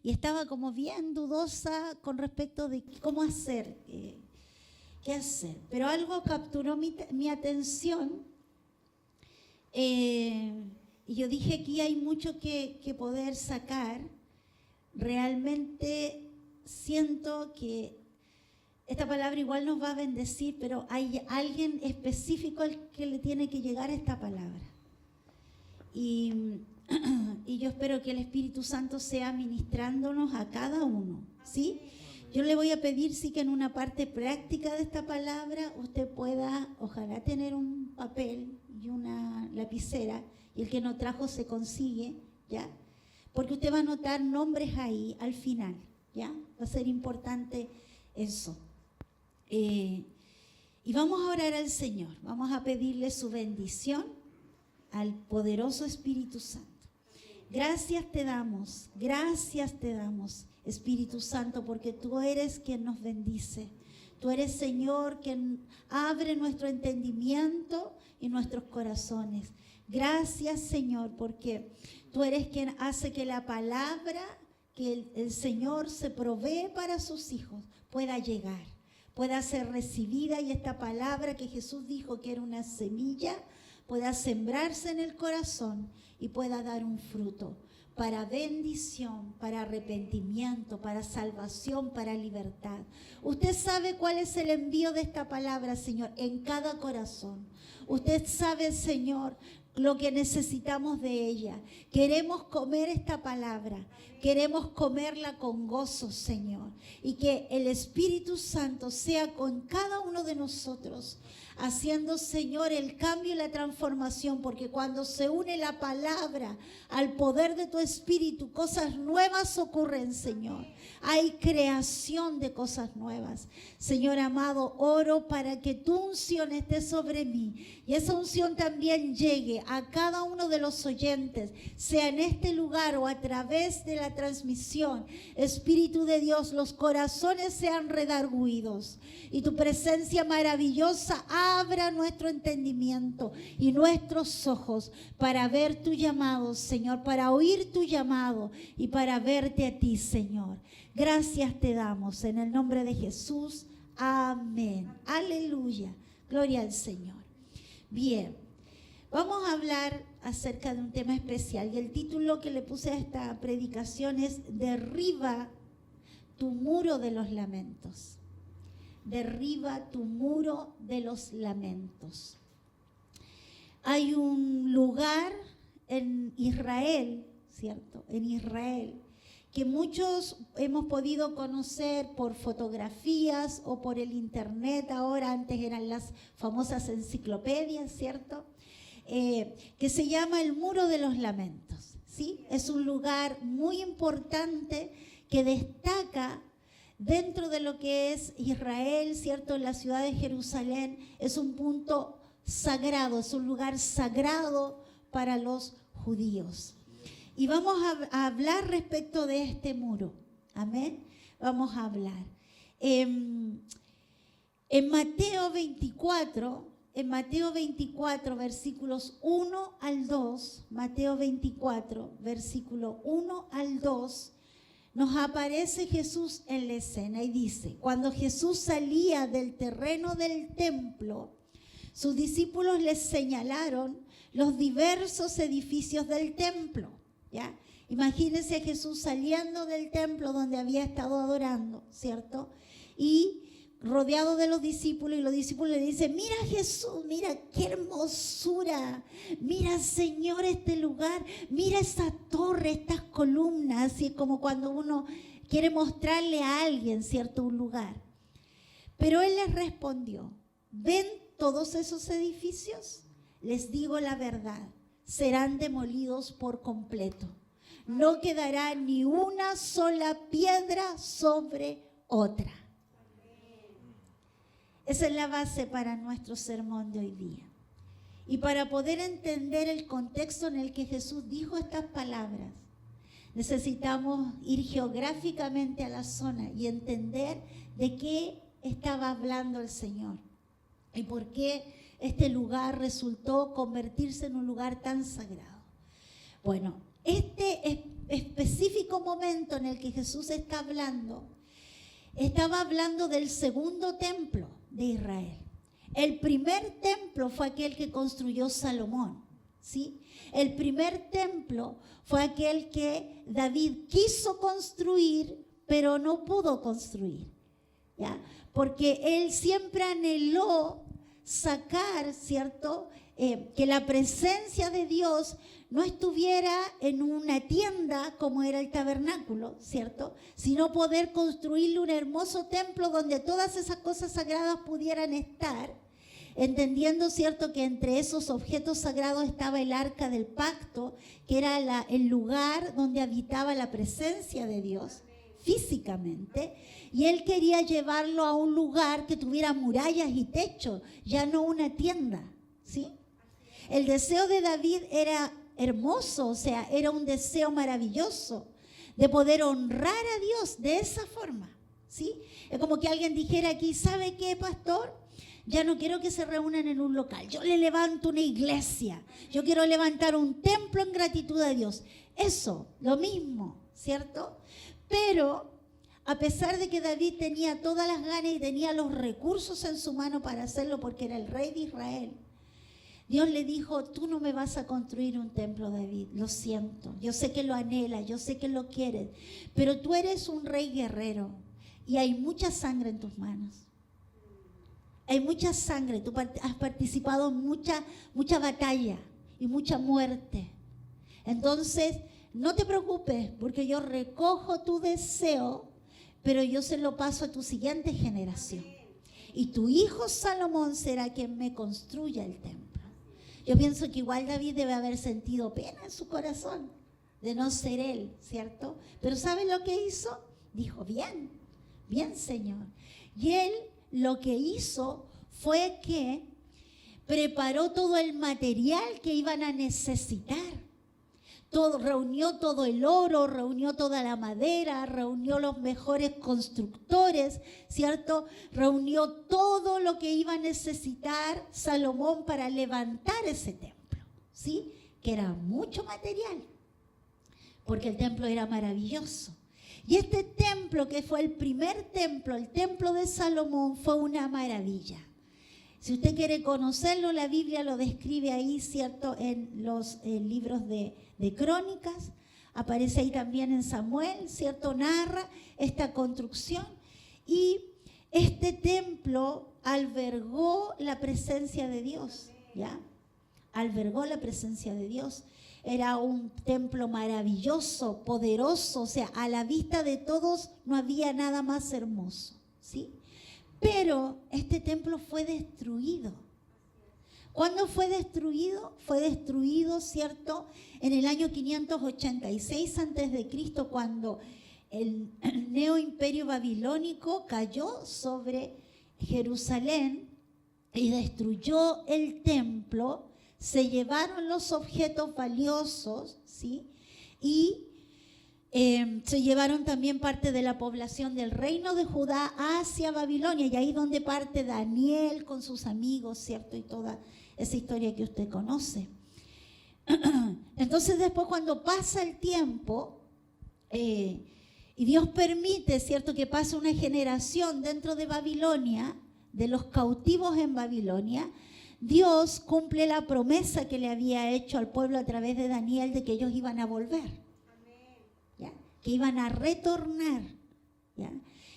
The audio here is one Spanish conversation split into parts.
y estaba como bien dudosa con respecto de cómo hacer, qué hacer. Pero algo capturó mi atención y yo dije, aquí hay mucho que poder sacar. Realmente siento que esta palabra igual nos va a bendecir, pero hay alguien específico al que le tiene que llegar esta palabra. Y yo espero que el Espíritu Santo sea ministrándonos a cada uno, ¿sí? Yo le voy a pedir, sí, que en una parte práctica de esta palabra usted pueda, ojalá, tener un papel y una lapicera, y el que no trajo se consigue, ¿ya? Porque usted va a anotar nombres ahí al final, ¿ya? Va a ser importante eso. Y vamos a orar al Señor, vamos a pedirle su bendición al poderoso Espíritu Santo. Gracias te damos, Espíritu Santo, porque tú eres quien nos bendice. Tú eres, Señor, quien abre nuestro entendimiento y nuestros corazones. Gracias, Señor, porque tú eres quien hace que la palabra que el Señor se provee para sus hijos pueda llegar, pueda ser recibida, y esta palabra que Jesús dijo que era una semilla pueda sembrarse en el corazón y pueda dar un fruto para bendición, para arrepentimiento, para salvación, para libertad. Usted sabe cuál es el envío de esta palabra, Señor, en cada corazón. Usted sabe, Señor, lo que necesitamos de ella. Queremos comer esta palabra, queremos comerla con gozo, Señor, y que el Espíritu Santo sea con cada uno de nosotros, haciendo, Señor, el cambio y la transformación, porque cuando se une la palabra al poder de tu Espíritu, cosas nuevas ocurren, Señor. Hay creación de cosas nuevas. Señor amado, oro para que tu unción esté sobre mí y esa unción también llegue a cada uno de los oyentes, sea en este lugar o a través de la transmisión. Espíritu de Dios, los corazones sean redargüidos y tu presencia maravillosa abra nuestro entendimiento y nuestros ojos para ver tu llamado, Señor, para oír tu llamado y para verte a ti, Señor. Gracias te damos en el nombre de Jesús. Amén. Aleluya. Gloria al Señor. Bien, vamos a hablar acerca de un tema especial y el título que le puse a esta predicación es Derriba tu muro de los lamentos. Derriba tu muro de los lamentos. Hay un lugar en Israel, ¿cierto? En Israel, que muchos hemos podido conocer por fotografías o por el internet. Ahora, antes eran las famosas enciclopedias, ¿cierto? Que se llama el Muro de los Lamentos, ¿sí? Es un lugar muy importante que destaca dentro de lo que es Israel, ¿cierto? En la ciudad de Jerusalén es un punto sagrado, es un lugar sagrado para los judíos. Y vamos a hablar respecto de este muro. Amén. Vamos a hablar. En Mateo 24, versículos 1 al 2, Mateo 24, versículo 1 al 2, nos aparece Jesús en la escena y dice: cuando Jesús salía del terreno del templo, sus discípulos les señalaron los diversos edificios del templo. ¿Ya? Imagínense a Jesús saliendo del templo donde había estado adorando, ¿cierto? Y rodeado de los discípulos, y los discípulos le dicen: mira Jesús, mira qué hermosura, mira Señor este lugar, mira esa torre, estas columnas, así como cuando uno quiere mostrarle a alguien, ¿cierto?, un lugar. Pero él les respondió: ¿ven todos esos edificios? Les digo la verdad, serán demolidos por completo. No quedará ni una sola piedra sobre otra. Esa es la base para nuestro sermón de hoy día. Y para poder entender el contexto en el que Jesús dijo estas palabras, necesitamos ir geográficamente a la zona y entender de qué estaba hablando el Señor y por qué este lugar resultó convertirse en un lugar tan sagrado. Bueno, este específico momento en el que Jesús estaba hablando del segundo templo de Israel. El primer templo fue aquel que construyó Salomón, ¿sí? El primer templo fue aquel que David quiso construir, pero no pudo construir, ¿ya? Porque él siempre anheló sacar, ¿cierto?, que la presencia de Dios no estuviera en una tienda como era el tabernáculo, ¿cierto?, sino poder construirle un hermoso templo donde todas esas cosas sagradas pudieran estar, entendiendo, ¿cierto?, que entre esos objetos sagrados estaba el arca del pacto, que era el lugar donde habitaba la presencia de Dios físicamente, y él quería llevarlo a un lugar que tuviera murallas y techo, ya no una tienda, ¿sí? El deseo de David era hermoso, o sea, era un deseo maravilloso de poder honrar a Dios de esa forma, ¿sí? Es como que alguien dijera aquí, ¿sabe qué, pastor? Ya no quiero que se reúnan en un local, yo le levanto una iglesia, yo quiero levantar un templo en gratitud a Dios. Eso, lo mismo, ¿cierto? Pero a pesar de que David tenía todas las ganas y tenía los recursos en su mano para hacerlo porque era el rey de Israel, Dios le dijo, tú no me vas a construir un templo, David, lo siento, yo sé que lo anhelas, yo sé que lo quieres, pero tú eres un rey guerrero y hay mucha sangre en tus manos. Hay mucha sangre, tú has participado en mucha batalla y mucha muerte. Entonces, no te preocupes porque yo recojo tu deseo, pero yo se lo paso a tu siguiente generación. Y tu hijo Salomón será quien me construya el templo. Yo pienso que igual David debe haber sentido pena en su corazón de no ser él, ¿cierto? Pero ¿sabe lo que hizo? Dijo, bien, bien, Señor. Y él lo que hizo fue que preparó todo el material que iban a necesitar. Reunió todo el oro, reunió toda la madera, reunió los mejores constructores, ¿cierto? Reunió todo lo que iba a necesitar Salomón para levantar ese templo, ¿sí? Que era mucho material, porque el templo era maravilloso. Y este templo, que fue el primer templo, el templo de Salomón, fue una maravilla. Si usted quiere conocerlo, la Biblia lo describe ahí, ¿cierto? En los libros de Crónicas, aparece ahí también en Samuel, ¿cierto? Narra esta construcción. Y este templo albergó la presencia de Dios, ¿ya? Albergó la presencia de Dios. Era un templo maravilloso, poderoso, o sea, a la vista de todos no había nada más hermoso, ¿sí? Pero este templo fue destruido. ¿Cuándo fue destruido? Fue destruido, ¿cierto?, en el año 586 a.C., cuando el neoimperio babilónico cayó sobre Jerusalén y destruyó el templo. Se llevaron los objetos valiosos, ¿sí? Y se llevaron también parte de la población del reino de Judá hacia Babilonia, y ahí donde parte Daniel con sus amigos, ¿cierto? Y toda esa historia que usted conoce. Entonces después, cuando pasa el tiempo y Dios permite, ¿cierto?, que pase una generación dentro de Babilonia, de los cautivos en Babilonia, Dios cumple la promesa que le había hecho al pueblo a través de Daniel de que ellos iban a volver. Que iban a retornar, ¿ya?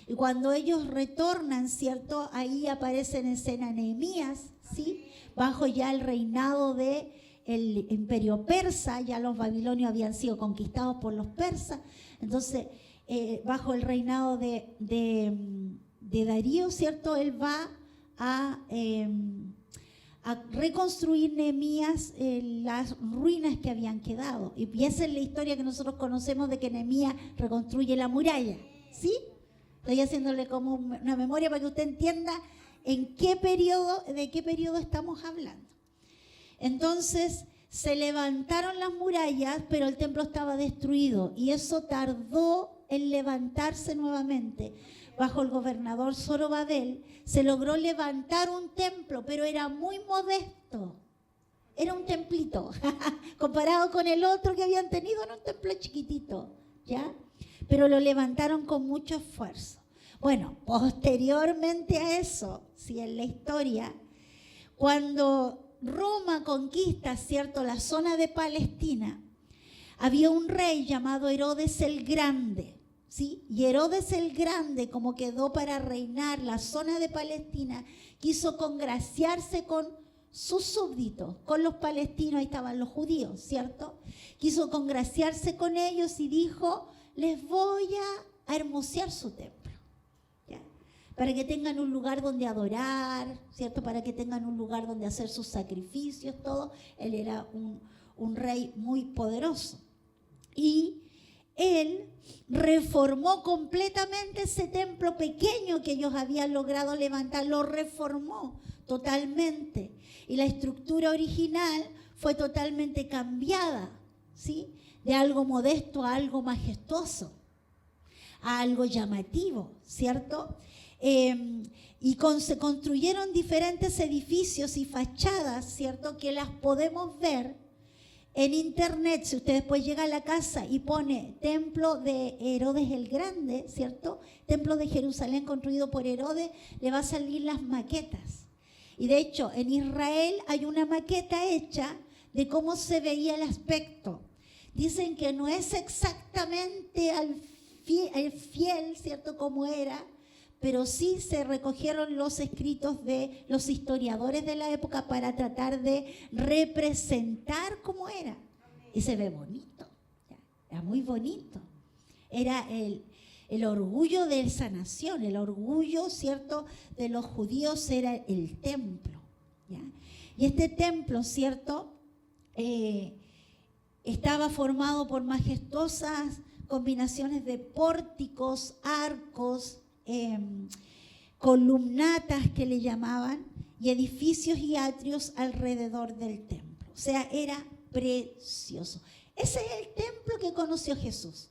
Y cuando ellos retornan, ¿cierto?, ahí aparece en escena Nehemías, ¿sí?, bajo ya el reinado del imperio persa. Ya los babilonios habían sido conquistados por los persas. Entonces, bajo el reinado de Darío, ¿cierto?, él va a reconstruir Nehemías las ruinas que habían quedado. Y esa es la historia que nosotros conocemos de que Nehemías reconstruye la muralla, ¿sí? Estoy haciéndole como una memoria para que usted entienda de qué periodo estamos hablando. Entonces, se levantaron las murallas, pero el templo estaba destruido, y eso tardó en levantarse nuevamente. Bajo el gobernador Zorobabel se logró levantar un templo, pero era muy modesto. era un templito, comparado con el otro que habían tenido, era un templo chiquitito, ¿ya? Pero lo levantaron con mucho esfuerzo. Bueno, posteriormente a eso, ¿sí? En la historia, cuando Roma conquista, ¿cierto?, la zona de Palestina, había un rey llamado Herodes el Grande, ¿sí? Y Herodes el Grande, como quedó para reinar la zona de Palestina, quiso congraciarse con sus súbditos, con los palestinos, ahí estaban los judíos, ¿cierto? Quiso congraciarse con ellos y dijo, les voy a hermosear su templo, ¿ya? Para que tengan un lugar donde adorar, ¿cierto? Para que tengan un lugar donde hacer sus sacrificios, todo. Él era un rey muy poderoso. Y él reformó completamente ese templo pequeño que ellos habían logrado levantar, lo reformó totalmente. Y la estructura original fue totalmente cambiada, ¿sí? De algo modesto a algo majestuoso, a algo llamativo, ¿cierto? Se construyeron diferentes edificios y fachadas, ¿cierto? Que las podemos ver en internet. Si usted después llega a la casa y pone templo de Herodes el Grande, ¿cierto? Templo de Jerusalén construido por Herodes, le va a salir las maquetas. Y de hecho, en Israel hay una maqueta hecha de cómo se veía el aspecto. Dicen que no es exactamente fiel, ¿cierto?, como era, pero sí se recogieron los escritos de los historiadores de la época para tratar de representar cómo era. Y se ve bonito, era muy bonito. Era el orgullo de esa nación, el orgullo, ¿cierto?, de los judíos era el templo, ¿ya? Y este templo, ¿cierto?, estaba formado por majestuosas combinaciones de pórticos, arcos, columnatas que le llamaban, y edificios y atrios alrededor del templo. O sea, era precioso. Ese es el templo que conoció Jesús.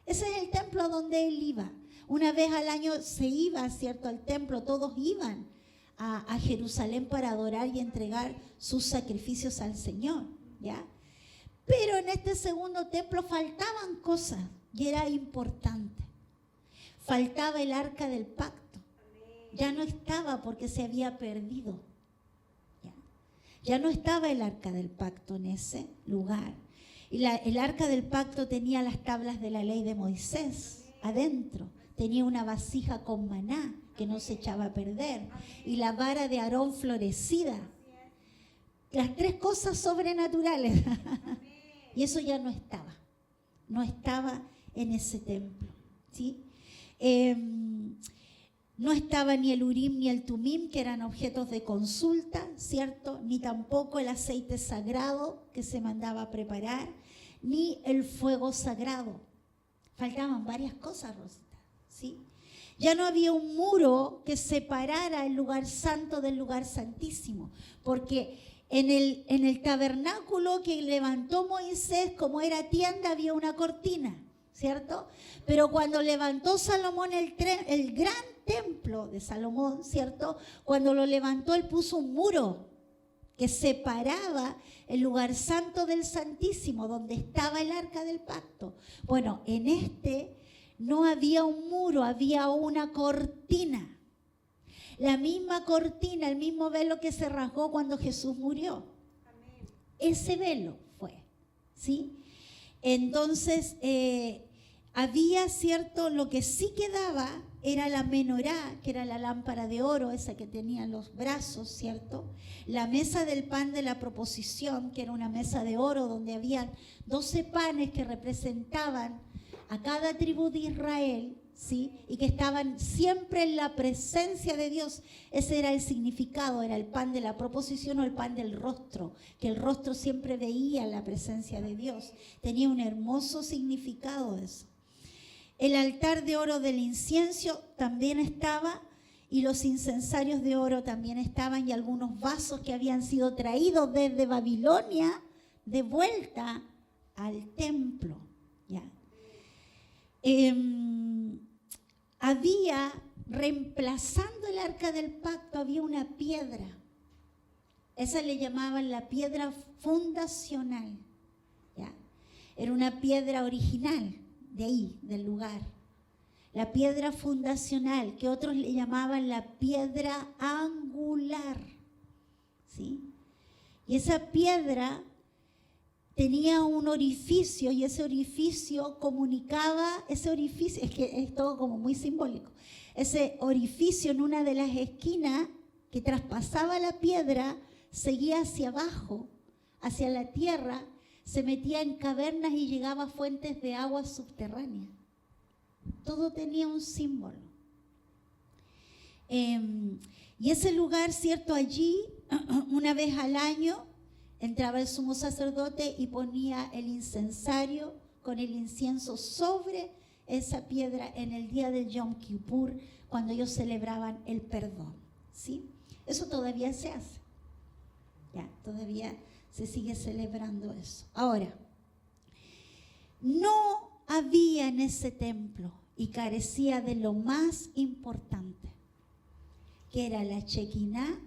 Ese es el templo a donde él iba. Una vez al año se iba, ¿cierto?, al templo. Todos iban a Jerusalén para adorar y entregar sus sacrificios al Señor, ¿ya? Pero en este segundo templo faltaban cosas y era importante. Faltaba el arca del pacto. Ya no estaba porque se había perdido. Ya no estaba el arca del pacto en ese lugar. Y el arca del pacto tenía las tablas de la ley de Moisés adentro. Tenía una vasija con maná que no se echaba a perder. Y la vara de Aarón florecida. Las tres cosas sobrenaturales. Y eso ya no estaba. No estaba en ese templo, ¿sí? No estaba ni el Urim ni el Tumim, que eran objetos de consulta, ¿cierto? Ni tampoco el aceite sagrado que se mandaba a preparar, ni el fuego sagrado. Faltaban varias cosas, Rosita, ¿sí? Ya no había un muro que separara el lugar santo del lugar santísimo, porque en el tabernáculo que levantó Moisés, como era tienda, había una cortina, ¿cierto? Pero cuando levantó Salomón el gran templo de Salomón, ¿cierto? Cuando lo levantó, él puso un muro que separaba el lugar santo del santísimo, donde estaba el arca del pacto. Bueno, en este no había un muro, había una cortina. La misma cortina, el mismo velo que se rasgó cuando Jesús murió. Amén. Ese velo fue, ¿sí? Entonces, había, ¿cierto? Lo que sí quedaba era la menorá, que era la lámpara de oro, esa que tenía los brazos, ¿cierto? La mesa del pan de la proposición, que era una mesa de oro donde habían 12 panes que representaban a cada tribu de Israel, ¿sí? Y que estaban siempre en la presencia de Dios. Ese era el significado, era el pan de la proposición o el pan del rostro, que el rostro siempre veía la presencia de Dios. Tenía un hermoso significado eso. El altar de oro del incienso también estaba, y los incensarios de oro también estaban, y algunos vasos que habían sido traídos desde Babilonia de vuelta al templo, ¿ya? Había, reemplazando el arca del pacto, había una piedra Esa le llamaban la piedra fundacional, ¿ya? Era una piedra original de ahí, del lugar. La piedra fundacional, que otros le llamaban la piedra angular, ¿sí? Y esa piedra tenía un orificio y ese orificio comunicaba, ese orificio, es que es todo como muy simbólico, ese orificio en una de las esquinas que traspasaba la piedra, seguía hacia abajo, hacia la tierra, se metía en cavernas y llegaba a fuentes de agua subterráneas. Todo tenía un símbolo. Y ese lugar, ¿cierto? Allí, una vez al año, entraba el sumo sacerdote y ponía el incensario con el incienso sobre esa piedra en el día del Yom Kippur, cuando ellos celebraban el perdón, ¿sí? Eso todavía se hace. Ya, todavía se sigue celebrando eso. Ahora, no había en ese templo y carecía de lo más importante, que era la Shekinah,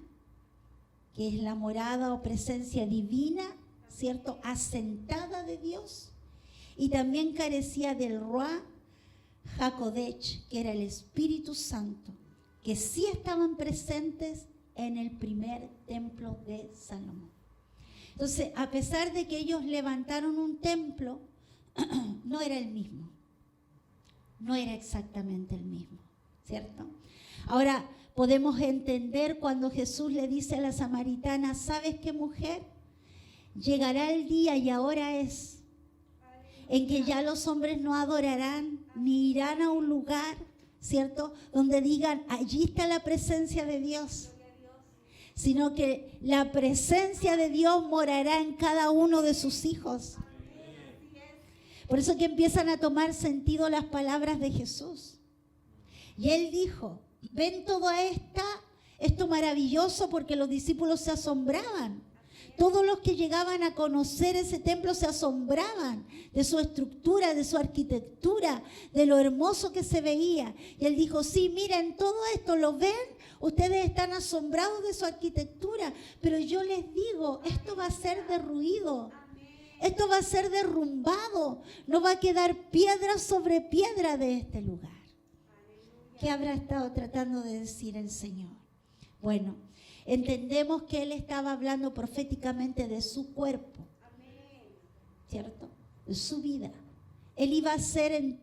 que es la morada o presencia divina, ¿cierto? Asentada de Dios. Y también carecía del Ruach HaKodesh, que era el Espíritu Santo, que sí estaban presentes en el primer templo de Salomón. Entonces, a pesar de que ellos levantaron un templo, no era el mismo. No era exactamente el mismo, ¿cierto? Ahora, podemos entender cuando Jesús le dice a la samaritana, ¿sabes qué, mujer? Llegará el día y ahora es, en que ya los hombres no adorarán ni irán a un lugar, ¿cierto? Donde digan, allí está la presencia de Dios, sino que la presencia de Dios morará en cada uno de sus hijos. Por eso que empiezan a tomar sentido las palabras de Jesús. Y Él dijo, ven todo esto maravilloso, porque los discípulos se asombraban. Todos los que llegaban a conocer ese templo se asombraban de su estructura, de su arquitectura, de lo hermoso que se veía. Y Él dijo, sí, miren, todo esto, ¿lo ven? Ustedes están asombrados de su arquitectura, pero yo les digo, esto va a ser derruido. Esto va a ser derrumbado. No va a quedar piedra sobre piedra de este lugar. ¿Qué habrá estado tratando de decir el Señor? Bueno, entendemos que Él estaba hablando proféticamente de su cuerpo, ¿cierto? De su vida. Él iba a ser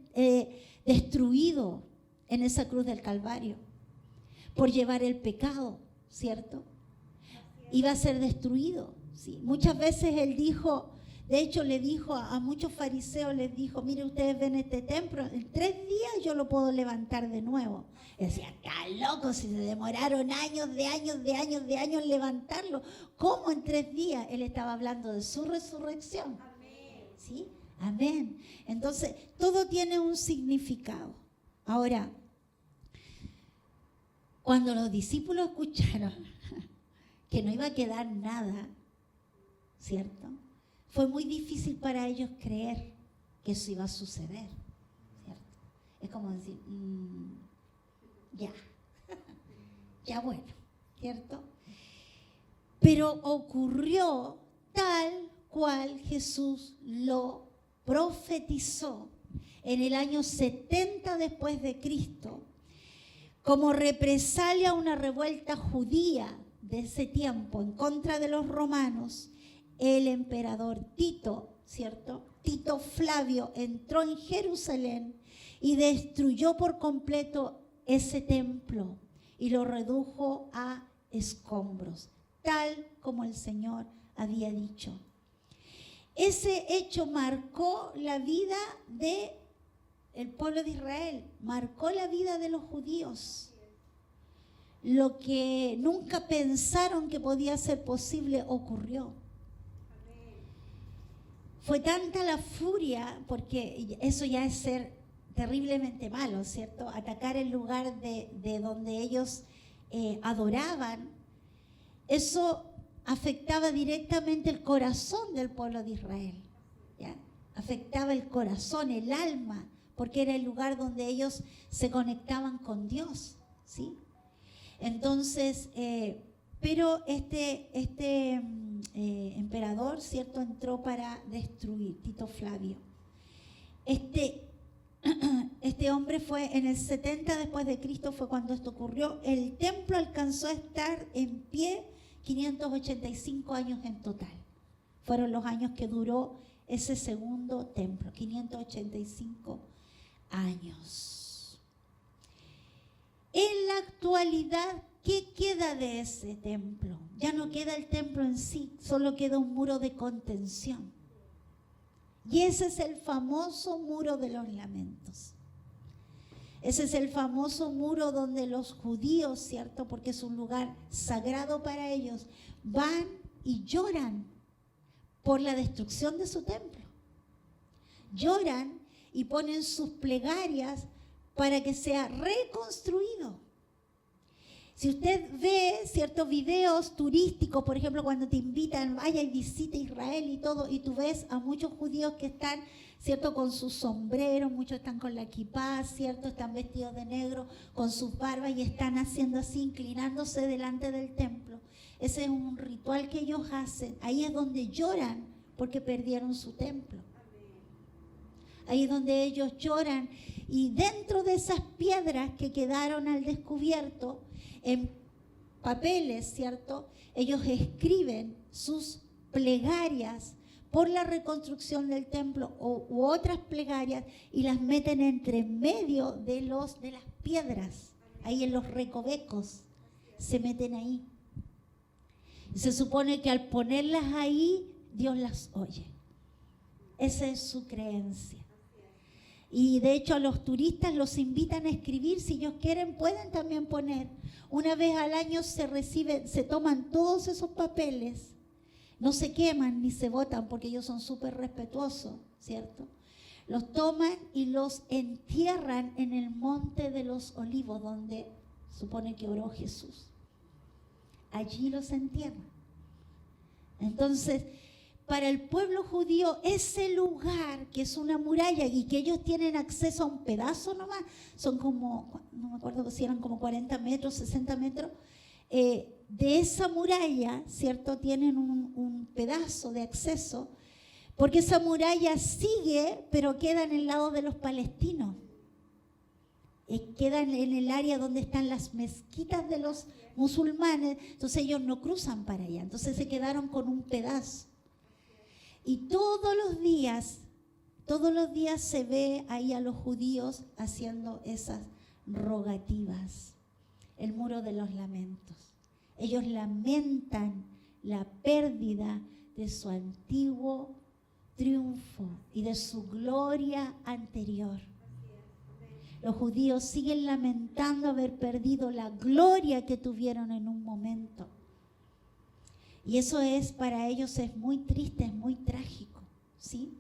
destruido en esa cruz del Calvario por llevar el pecado, ¿cierto? Iba a ser destruido, ¿sí? Muchas veces Él dijo, de hecho le dijo a muchos fariseos, les dijo, mire, ustedes ven este templo, en 3 días yo lo puedo levantar de nuevo. Decía, está loco, si se demoraron años en levantarlo. ¿Cómo en 3 días? Él estaba hablando de su resurrección. Amén. ¿Sí? Amén. Entonces, todo tiene un significado. Ahora, cuando los discípulos escucharon que no iba a quedar nada, ¿cierto? Fue muy difícil para ellos creer que eso iba a suceder, ¿cierto? Es como decir, ya bueno, ¿cierto? Pero ocurrió tal cual Jesús lo profetizó en el año 70 después de Cristo, como represalia a una revuelta judía de ese tiempo en contra de los romanos. El emperador Tito, ¿cierto? Tito Flavio entró en Jerusalén y destruyó por completo ese templo y lo redujo a escombros, tal como el Señor había dicho. Ese hecho marcó la vida del pueblo de Israel, marcó la vida de los judíos. Lo que nunca pensaron que podía ser posible ocurrió. Fue tanta la furia, porque eso ya es ser terriblemente malo, ¿cierto? Atacar el lugar de donde ellos adoraban, eso afectaba directamente el corazón del pueblo de Israel, ¿ya? Afectaba el corazón, el alma, porque era el lugar donde ellos se conectaban con Dios, ¿sí? Entonces, pero este emperador, ¿cierto?, entró para destruir, Tito Flavio. Este hombre fue en el 70 después de Cristo, fue cuando esto ocurrió. El templo alcanzó a estar en pie 585 años en total. Fueron los años que duró ese segundo templo, 585 años. En la actualidad, ¿qué queda de ese templo? Ya no queda el templo en sí, solo queda un muro de contención. Y ese es el famoso muro de los lamentos. Ese es el famoso muro donde los judíos, ¿cierto?, porque es un lugar sagrado para ellos, van y lloran por la destrucción de su templo. Lloran y ponen sus plegarias para que sea reconstruido. Si usted ve ciertos videos turísticos, por ejemplo, cuando te invitan, vaya y visite Israel y todo, y tú ves a muchos judíos que están, ¿cierto?, con sus sombreros, muchos están con la kipá, ¿cierto?, están vestidos de negro, con sus barbas y están haciendo así, inclinándose delante del templo. Ese es un ritual que ellos hacen. Ahí es donde lloran porque perdieron su templo. Ahí es donde ellos lloran. Y dentro de esas piedras que quedaron al descubierto, en papeles, ¿cierto?, ellos escriben sus plegarias por la reconstrucción del templo u otras plegarias y las meten entre medio de las piedras, ahí en los recovecos, se meten ahí. Y se supone que al ponerlas ahí, Dios las oye. Esa es su creencia. Y de hecho a los turistas los invitan a escribir, si ellos quieren pueden también poner. Una vez al año se toman todos esos papeles, no se queman ni se botan porque ellos son súper respetuosos, ¿cierto? Los toman y los entierran en el Monte de los Olivos, donde supone que oró Jesús. Allí los entierran. Entonces, para el pueblo judío, ese lugar que es una muralla y que ellos tienen acceso a un pedazo nomás, son como, no me acuerdo si eran como 40 metros, 60 metros, de esa muralla, ¿cierto?, tienen un pedazo de acceso, porque esa muralla sigue, pero queda en el lado de los palestinos. Queda en el área donde están las mezquitas de los musulmanes, entonces ellos no cruzan para allá, entonces se quedaron con un pedazo. Y todos los días se ve ahí a los judíos haciendo esas rogativas, el muro de los lamentos. Ellos lamentan la pérdida de su antiguo triunfo y de su gloria anterior. Los judíos siguen lamentando haber perdido la gloria que tuvieron en un momento. Y eso para ellos es muy triste, es muy trágico, ¿sí?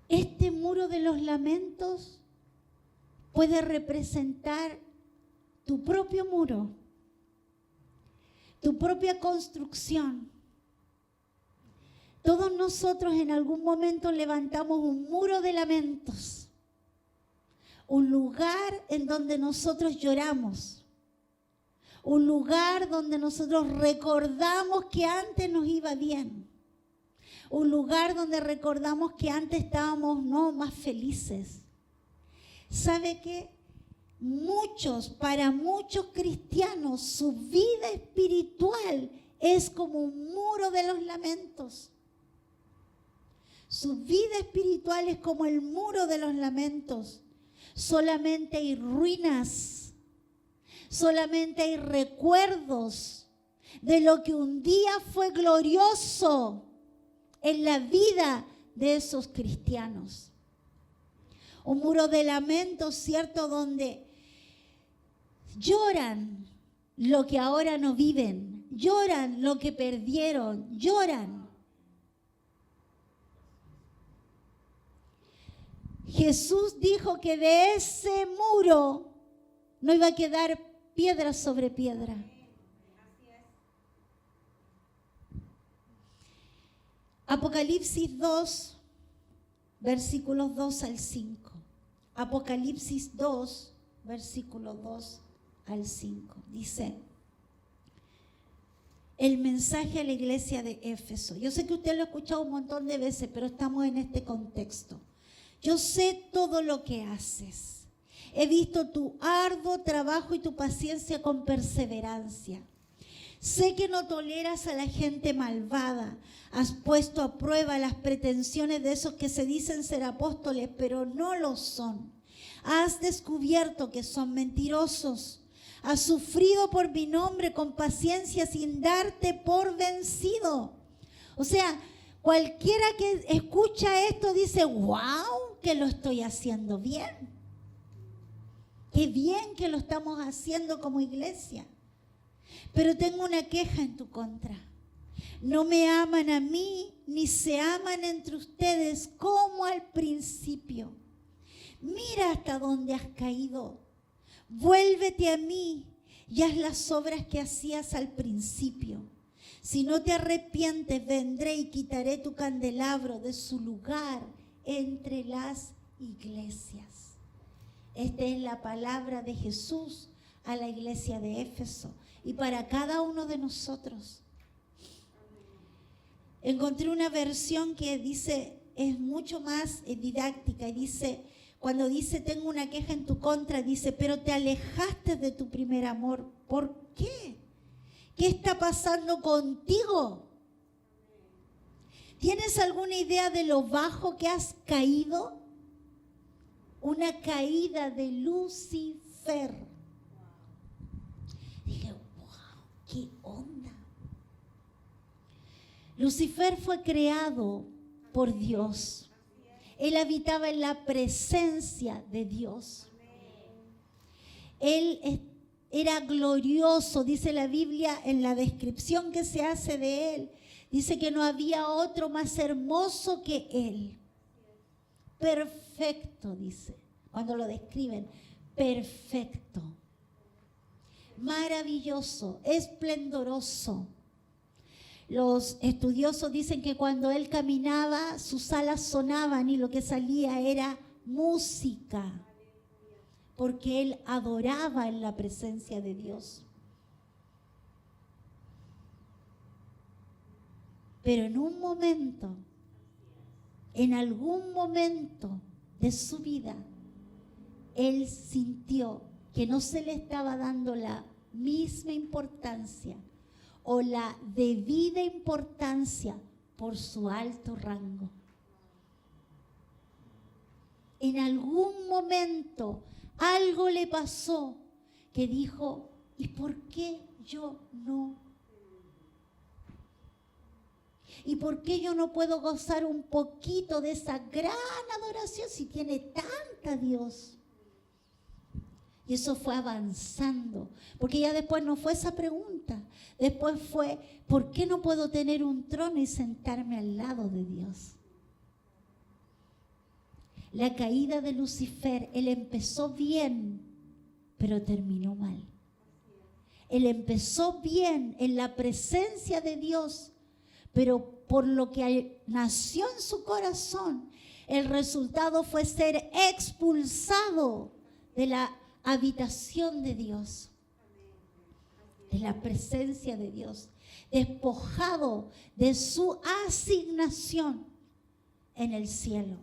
Este muro de los lamentos puede representar tu propio muro, tu propia construcción. Todos nosotros en algún momento levantamos un muro de lamentos, un lugar en donde nosotros lloramos. Un lugar donde nosotros recordamos que antes nos iba bien. Un lugar donde recordamos que antes estábamos más felices. ¿Sabe qué? Para muchos cristianos, su vida espiritual es como un muro de los lamentos. Su vida espiritual es como el muro de los lamentos. Solamente hay ruinas. Solamente hay recuerdos de lo que un día fue glorioso en la vida de esos cristianos. Un muro de lamentos, ¿cierto?, donde lloran lo que ahora no viven, lloran lo que perdieron, lloran. Jesús dijo que de ese muro no iba a quedar piedra sobre piedra. Apocalipsis 2, versículos 2 al 5. Apocalipsis 2, versículos 2 al 5. Dice: el mensaje a la iglesia de Éfeso. Yo sé que usted lo ha escuchado un montón de veces, pero estamos en este contexto. Yo sé todo lo que haces. He visto tu arduo trabajo y tu paciencia con perseverancia. Sé que no toleras a la gente malvada. Has puesto a prueba las pretensiones de esos que se dicen ser apóstoles, pero no lo son. Has descubierto que son mentirosos. Has sufrido por mi nombre con paciencia sin darte por vencido. O sea, cualquiera que escucha esto dice, wow, que lo estoy haciendo bien. Qué bien que lo estamos haciendo como iglesia. Pero tengo una queja en tu contra. No me aman a mí, ni se aman entre ustedes como al principio. Mira hasta dónde has caído. Vuélvete a mí y haz las obras que hacías al principio. Si no te arrepientes, vendré y quitaré tu candelabro de su lugar entre las iglesias. Esta es la palabra de Jesús a la iglesia de Éfeso y para cada uno de nosotros. Encontré una versión que dice, es mucho más didáctica y dice, cuando dice tengo una queja en tu contra, dice, pero te alejaste de tu primer amor. ¿Por qué? ¿Qué está pasando contigo? ¿Tienes alguna idea de lo bajo que has caído? Una caída de Lucifer. Dije, wow, qué onda. Lucifer fue creado por Dios. Él habitaba en la presencia de Dios. Él era glorioso, dice la Biblia en la descripción que se hace de él. Dice que no había otro más hermoso que él. Perfecto, dice, cuando lo describen, perfecto. Maravilloso, esplendoroso. Los estudiosos dicen que cuando él caminaba, sus alas sonaban y lo que salía era música, porque él adoraba en la presencia de Dios. Pero en un momento, en algún momento de su vida, él sintió que no se le estaba dando la misma importancia o la debida importancia por su alto rango. En algún momento algo le pasó que dijo, ¿y por qué yo no? ¿Y por qué yo no puedo gozar un poquito de esa gran adoración si tiene tanta Dios? Y eso fue avanzando, porque ya después no fue esa pregunta, después fue, ¿por qué no puedo tener un trono y sentarme al lado de Dios? La caída de Lucifer, él empezó bien, pero terminó mal. Él empezó bien en la presencia de Dios, pero por lo que nació en su corazón, el resultado fue ser expulsado de la habitación de Dios, de la presencia de Dios, despojado de su asignación en el cielo.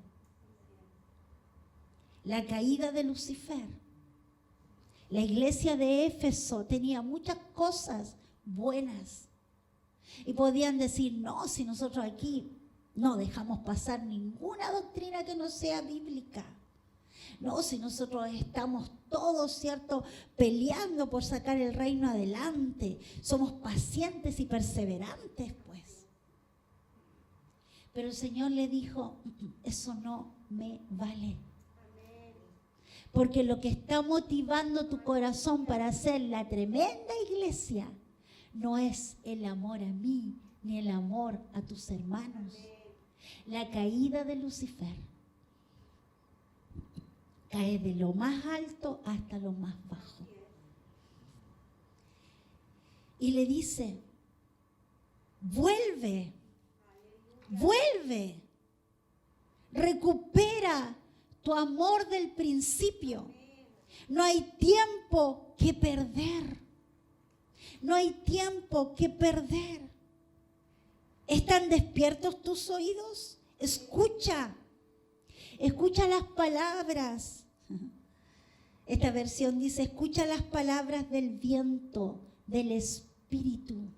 La caída de Lucifer. La iglesia de Éfeso tenía muchas cosas buenas y podían decir, no, si nosotros aquí no dejamos pasar ninguna doctrina que no sea bíblica. No, si nosotros estamos todos, ¿cierto?, peleando por sacar el reino adelante. Somos pacientes y perseverantes, pues. Pero el Señor le dijo, eso no me vale. Porque lo que está motivando tu corazón para hacer la tremenda iglesia no es el amor a mí, ni el amor a tus hermanos. La caída de Lucifer cae de lo más alto hasta lo más bajo. Y le dice, vuelve, vuelve, recupera tu amor del principio. No hay tiempo que perder. No hay tiempo que perder. ¿Están despiertos tus oídos? Escucha. Escucha las palabras. Esta versión dice, escucha las palabras del viento, del Espíritu,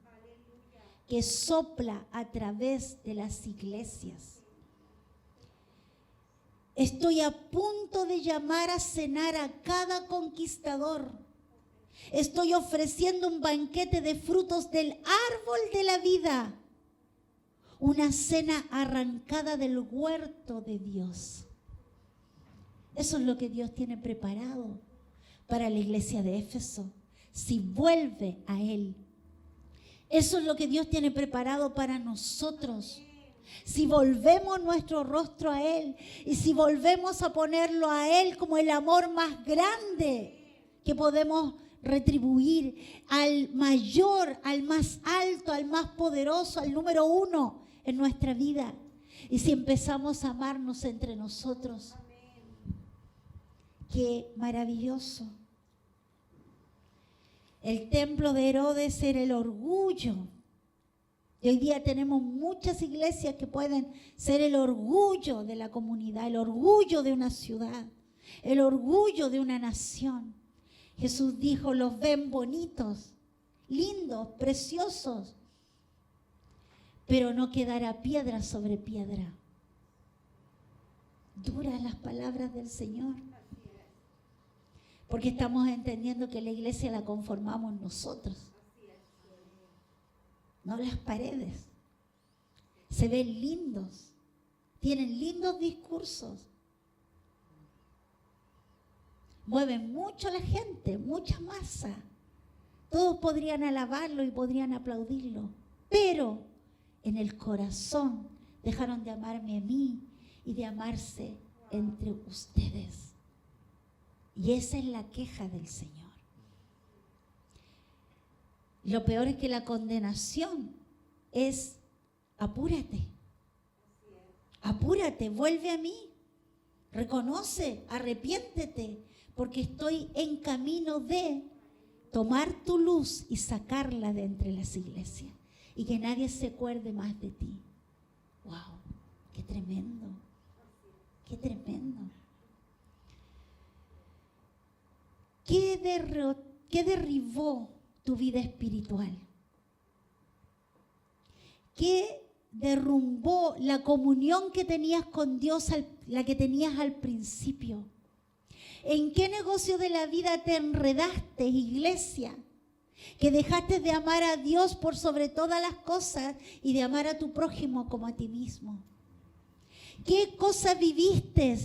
que sopla a través de las iglesias. Estoy a punto de llamar a cenar a cada conquistador. Estoy ofreciendo un banquete de frutos del árbol de la vida. Una cena arrancada del huerto de Dios. Eso es lo que Dios tiene preparado para la iglesia de Éfeso, si vuelve a Él. Eso es lo que Dios tiene preparado para nosotros. Si volvemos nuestro rostro a Él y si volvemos a ponerlo a Él como el amor más grande que podemos retribuir, al mayor, al más alto, al más poderoso, al número uno en nuestra vida. Y si empezamos a amarnos entre nosotros, qué maravilloso. El templo de Herodes era el orgullo. Y hoy día tenemos muchas iglesias que pueden ser el orgullo de la comunidad, el orgullo de una ciudad, el orgullo de una nación. Jesús dijo, los ven bonitos, lindos, preciosos, pero no quedará piedra sobre piedra. Duras las palabras del Señor. Porque estamos entendiendo que la iglesia la conformamos nosotros. No las paredes. Se ven lindos. Tienen lindos discursos. Mueven mucho a la gente, mucha masa. Todos podrían alabarlo y podrían aplaudirlo. Pero en el corazón dejaron de amarme a mí y de amarse entre ustedes. Y esa es la queja del Señor. Lo peor es que la condenación es, apúrate. Apúrate, vuelve a mí. Reconoce, arrepiéntete, porque estoy en camino de tomar tu luz y sacarla de entre las iglesias. Y que nadie se acuerde más de ti. ¡Wow! ¡Qué tremendo! ¡Qué tremendo! ¿Qué derribó tu vida espiritual? ¿Qué derrumbó la comunión que tenías con Dios, la que tenías al principio? ¿En qué negocio de la vida te enredaste, iglesia? Que dejaste de amar a Dios por sobre todas las cosas y de amar a tu prójimo como a ti mismo. ¿Qué cosa viviste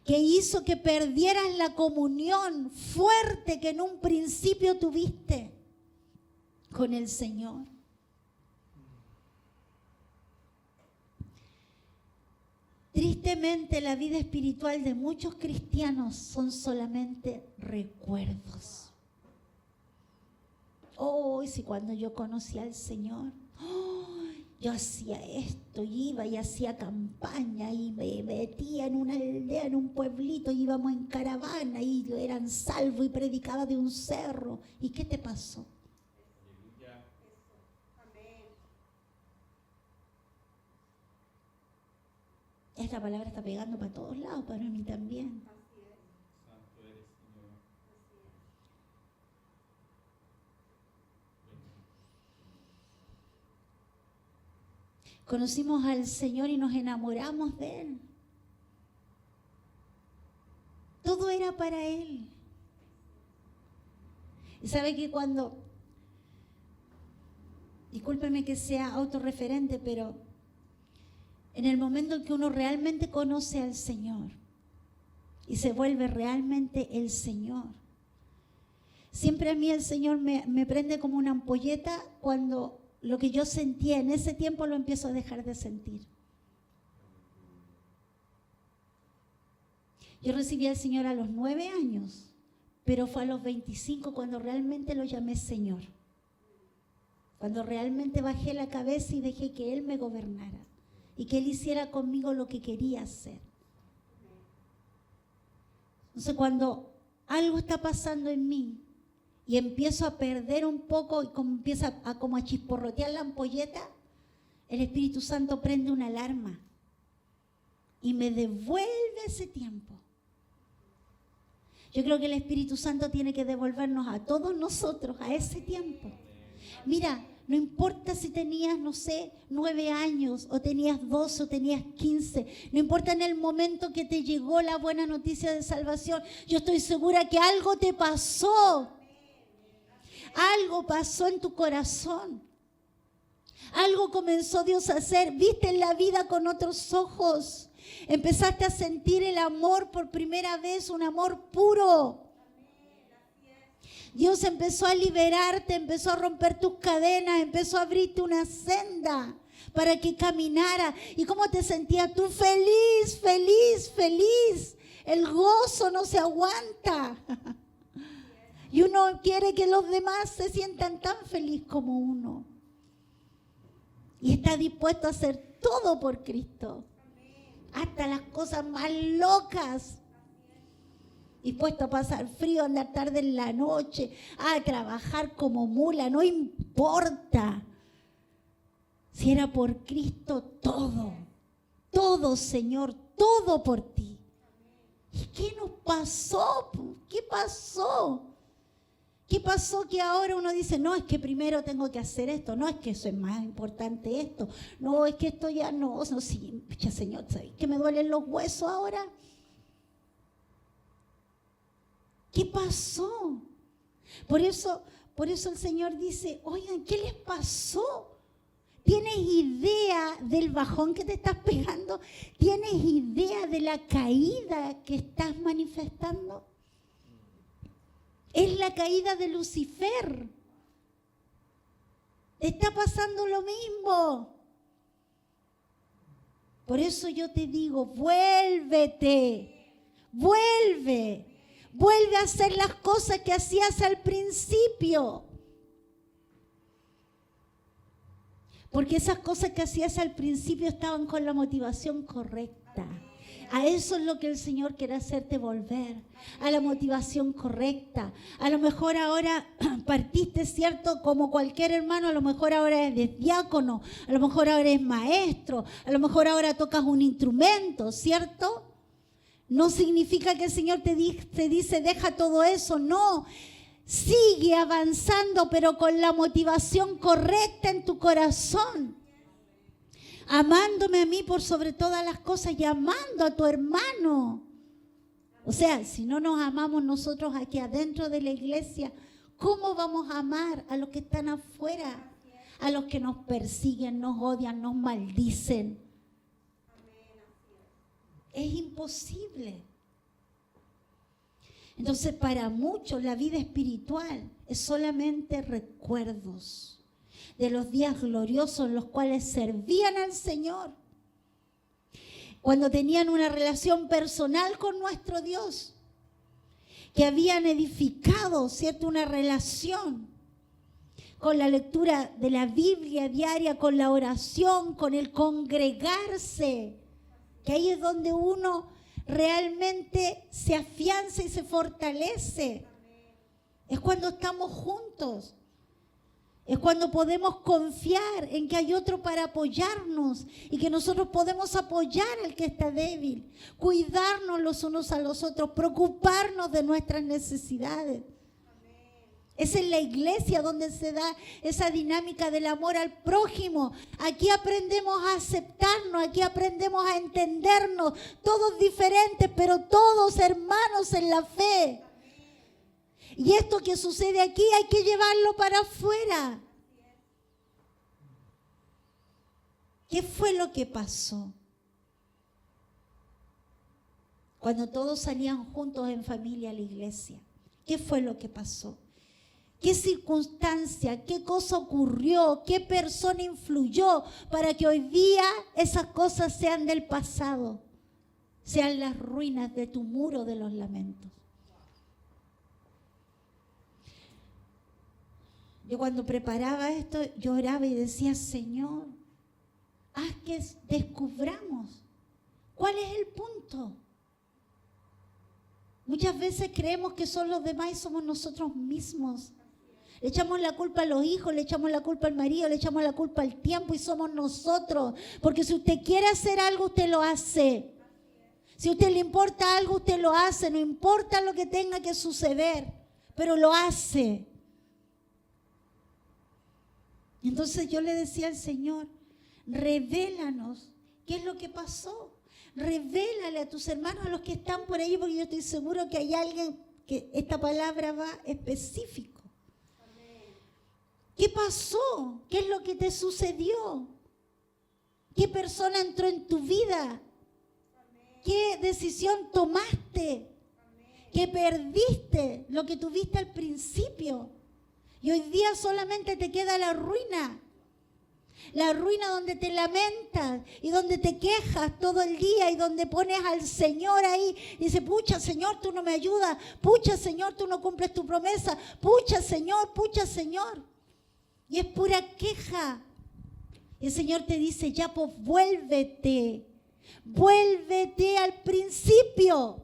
que hizo que perdieras la comunión fuerte que en un principio tuviste con el Señor? Tristemente, la vida espiritual de muchos cristianos son solamente recuerdos. Oh, si cuando yo conocí al Señor, yo hacía esto, iba y hacía campaña y me metía en una aldea, en un pueblito, íbamos en caravana y eran salvos y predicaba de un cerro. ¿Y qué te pasó? Esta palabra está pegando para todos lados, para mí también. Conocimos al Señor y nos enamoramos de Él. Todo era para Él. Y sabe que cuando, discúlpeme que sea autorreferente, pero en el momento en que uno realmente conoce al Señor y se vuelve realmente el Señor, siempre a mí el Señor me prende como una ampolleta cuando lo que yo sentía en ese tiempo lo empiezo a dejar de sentir. Yo recibí al Señor a los 9 años, pero fue a los 25 cuando realmente lo llamé Señor. Cuando realmente bajé la cabeza y dejé que Él me gobernara y que Él hiciera conmigo lo que quería hacer. Entonces, cuando algo está pasando en mí y empiezo a perder un poco y como empieza a como a chisporrotear la ampolleta, el Espíritu Santo prende una alarma y me devuelve ese tiempo. Yo creo que el Espíritu Santo tiene que devolvernos a todos nosotros a ese tiempo. Mira, no importa si tenías, no sé, 9 años, o tenías 12, o tenías 15. No importa en el momento que te llegó la buena noticia de salvación. Yo estoy segura que algo te pasó. Algo pasó en tu corazón. Algo comenzó Dios a hacer. Viste la vida con otros ojos. Empezaste a sentir el amor por primera vez, un amor puro. Dios empezó a liberarte, empezó a romper tus cadenas, empezó a abrirte una senda para que caminara. ¿Y cómo te sentías tú? Feliz, feliz, feliz. El gozo no se aguanta. Y uno quiere que los demás se sientan tan feliz como uno. Y está dispuesto a hacer todo por Cristo. Hasta las cosas más locas. Dispuesto a pasar frío, a andar tarde en la noche, a trabajar como mula, no importa. Si era por Cristo, todo, todo, Señor, todo por ti. ¿Y qué nos pasó? ¿Qué pasó? ¿Qué pasó que ahora uno dice, no, es que primero tengo que hacer esto, no, es que eso es más importante esto, no, es que esto ya no, sí, pucha, Señor, ¿sabes que me duelen los huesos ahora? ¿Qué pasó? Por eso el Señor dice, oigan, ¿qué les pasó? ¿Tienes idea del bajón que te estás pegando? ¿Tienes idea de la caída que estás manifestando? Es la caída de Lucifer. Te está pasando lo mismo. Por eso yo te digo, vuélvete, vuelve. Vuelve a hacer las cosas que hacías al principio. Porque esas cosas que hacías al principio estaban con la motivación correcta. A eso es lo que el Señor quiere hacerte volver. A la motivación correcta. A lo mejor ahora partiste, ¿cierto? Como cualquier hermano, a lo mejor ahora eres diácono. A lo mejor ahora eres maestro. A lo mejor ahora tocas un instrumento, ¿cierto? No significa que el Señor te dice, deja todo eso, no. Sigue avanzando, pero con la motivación correcta en tu corazón. Amándome a mí por sobre todas las cosas y amando a tu hermano. O sea, si no nos amamos nosotros aquí adentro de la iglesia, ¿cómo vamos a amar a los que están afuera? A los que nos persiguen, nos odian, nos maldicen. Es imposible. Entonces, para muchos la vida espiritual es solamente recuerdos de los días gloriosos en los cuales servían al Señor. Cuando tenían una relación personal con nuestro Dios, que habían edificado, ¿cierto?, una relación con la lectura de la Biblia diaria, con la oración, con el congregarse. Que ahí es donde uno realmente se afianza y se fortalece. Es cuando estamos juntos. Es cuando podemos confiar en que hay otro para apoyarnos y que nosotros podemos apoyar al que está débil, cuidarnos los unos a los otros, preocuparnos de nuestras necesidades. Es en la iglesia donde se da esa dinámica del amor al prójimo. Aquí aprendemos a aceptarnos, aquí aprendemos a entendernos, todos diferentes, pero todos hermanos en la fe. Y esto que sucede aquí hay que llevarlo para afuera. ¿Qué fue lo que pasó? Cuando todos salían juntos en familia a la iglesia, ¿qué fue lo que pasó? ¿Qué circunstancia, qué cosa ocurrió, qué persona influyó para que hoy día esas cosas sean del pasado, sean las ruinas de tu muro de los lamentos? Yo cuando preparaba esto, yo oraba y decía, Señor, haz que descubramos cuál es el punto. Muchas veces creemos que son los demás y somos nosotros mismos. Le echamos la culpa a los hijos, le echamos la culpa al marido, le echamos la culpa al tiempo y somos nosotros. Porque si usted quiere hacer algo, usted lo hace. Si a usted le importa algo, usted lo hace. No importa lo que tenga que suceder, pero lo hace. Entonces yo le decía al Señor, revélanos qué es lo que pasó. Revélale a tus hermanos, a los que están por ahí, porque yo estoy seguro que hay alguien que esta palabra va específico. ¿Qué pasó? ¿Qué es lo que te sucedió? ¿Qué persona entró en tu vida? ¿Qué decisión tomaste? ¿Qué perdiste? Lo que tuviste al principio. Y hoy día solamente te queda la ruina. La ruina donde te lamentas y donde te quejas todo el día y donde pones al Señor ahí y dices, pucha Señor, tú no me ayudas, pucha Señor, tú no cumples tu promesa, pucha Señor, pucha Señor. Y es pura queja. Y el Señor te dice, ya pues vuélvete al principio.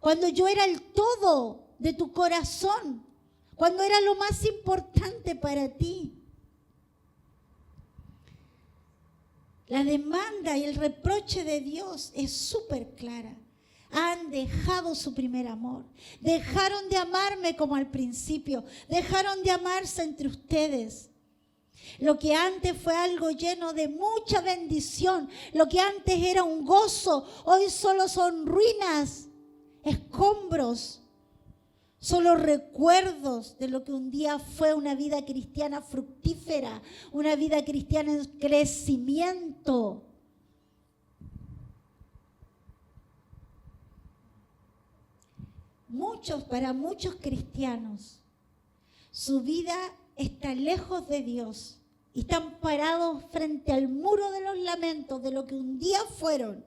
Cuando yo era el todo de tu corazón, cuando era lo más importante para ti. La demanda y el reproche de Dios es súper clara. Han dejado su primer amor. Dejaron de amarme como al principio. Dejaron de amarse entre ustedes. Lo que antes fue algo lleno de mucha bendición, lo que antes era un gozo, hoy solo son ruinas, escombros. Solo recuerdos de lo que un día fue una vida cristiana fructífera, una vida cristiana en crecimiento. Para muchos cristianos, su vida está lejos de Dios y están parados frente al muro de los lamentos de lo que un día fueron,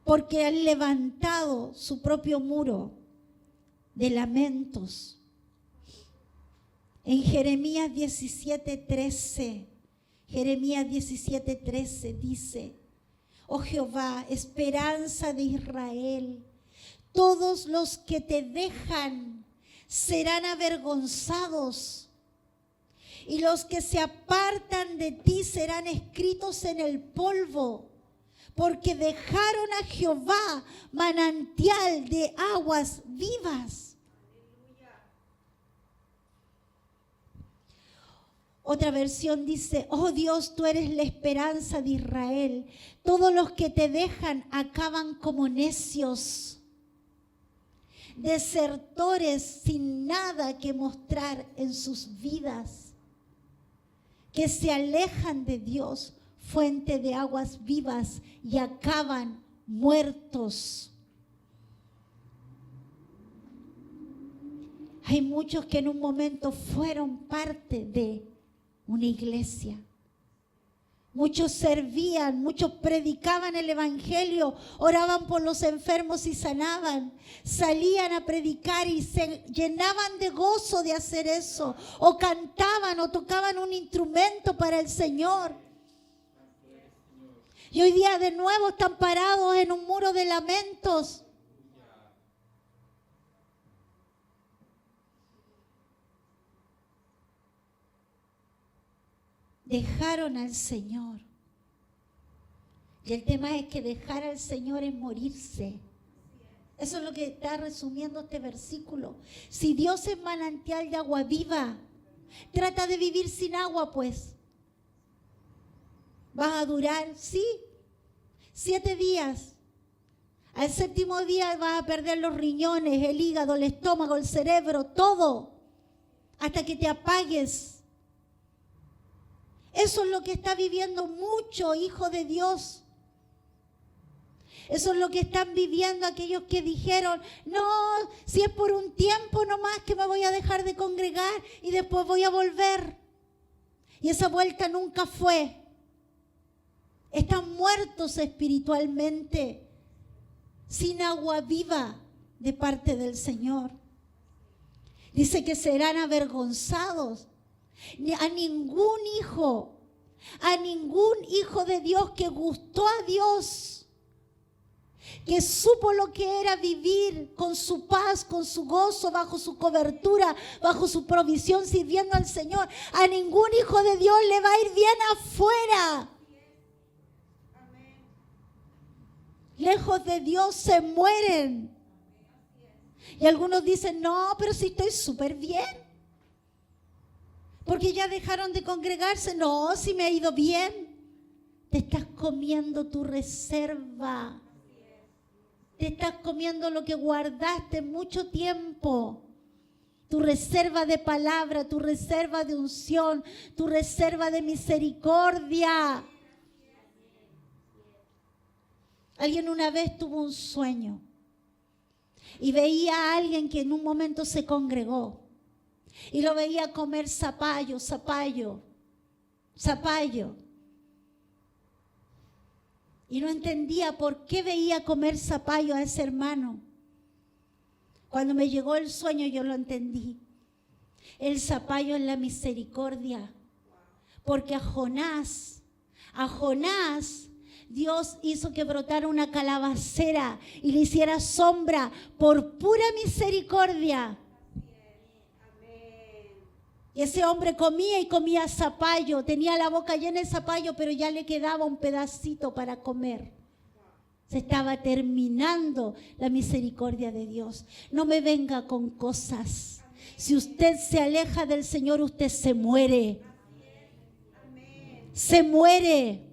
porque han levantado su propio muro de lamentos. En Jeremías 17:13 dice, oh Jehová, esperanza de Israel, todos los que te dejan serán avergonzados y los que se apartan de ti serán escritos en el polvo, porque dejaron a Jehová manantial de aguas vivas. Otra versión dice, oh Dios, tú eres la esperanza de Israel. Todos los que te dejan acaban como necios, desertores sin nada que mostrar en sus vidas, que se alejan de Dios, fuente de aguas vivas, y acaban muertos. Hay muchos que en un momento fueron parte de una iglesia. Muchos servían, muchos predicaban el evangelio, oraban por los enfermos y sanaban. Salían a predicar y se llenaban de gozo de hacer eso. O cantaban o tocaban un instrumento para el Señor. Y hoy día de nuevo están parados en un muro de lamentos. Dejaron al Señor. Y el tema es que dejar al Señor es morirse. Eso es lo que está resumiendo este versículo. Si Dios es manantial de agua viva, trata de vivir sin agua, pues. ¿Vas a durar? Sí. 7 días. Al 7º día vas a perder los riñones, el hígado, el estómago, el cerebro, todo. Hasta que te apagues. Eso es lo que está viviendo mucho hijo de Dios. Eso es lo que están viviendo aquellos que dijeron, no, si es por un tiempo nomás que me voy a dejar de congregar y después voy a volver. Y esa vuelta nunca fue. Están muertos espiritualmente, sin agua viva de parte del Señor. Dice que serán avergonzados. A ningún hijo de Dios que gustó a Dios, que supo lo que era vivir con su paz, con su gozo, bajo su cobertura, bajo su provisión, sirviendo al Señor. A ningún hijo de Dios le va a ir bien afuera. Lejos de Dios se mueren. Y algunos dicen, no, pero si estoy súper bien. Porque ya dejaron de congregarse. No, si me ha ido bien. Te estás comiendo tu reserva. Te estás comiendo lo que guardaste mucho tiempo. Tu reserva de palabra, tu reserva de unción, tu reserva de misericordia. Alguien una vez tuvo un sueño y veía a alguien que en un momento se congregó y lo veía comer zapallo, zapallo, zapallo. Y no entendía por qué veía comer zapallo a ese hermano. Cuando me llegó el sueño yo lo entendí. El zapallo es la misericordia. Porque a Jonás Dios hizo que brotara una calabacera y le hiciera sombra por pura misericordia. Y ese hombre comía y comía zapallo, tenía la boca llena de zapallo, pero ya le quedaba un pedacito para comer. Se estaba terminando la misericordia de Dios. No me venga con cosas. Si usted se aleja del Señor, usted se muere. Se muere.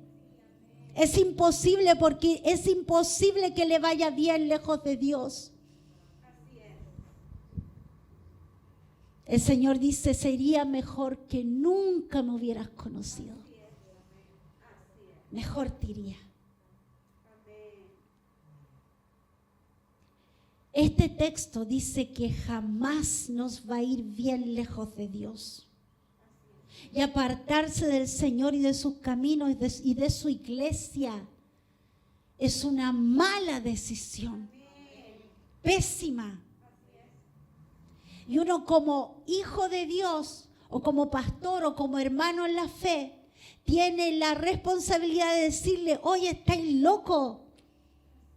Es imposible, porque es imposible que le vaya bien lejos de Dios. El Señor dice, sería mejor que nunca me hubieras conocido. Mejor te iría. Este texto dice que jamás nos va a ir bien lejos de Dios. Y apartarse del Señor y de sus caminos y de su iglesia es una mala decisión. Pésima. Y uno como hijo de Dios, o como pastor, o como hermano en la fe, tiene la responsabilidad de decirle, oye, estás loco,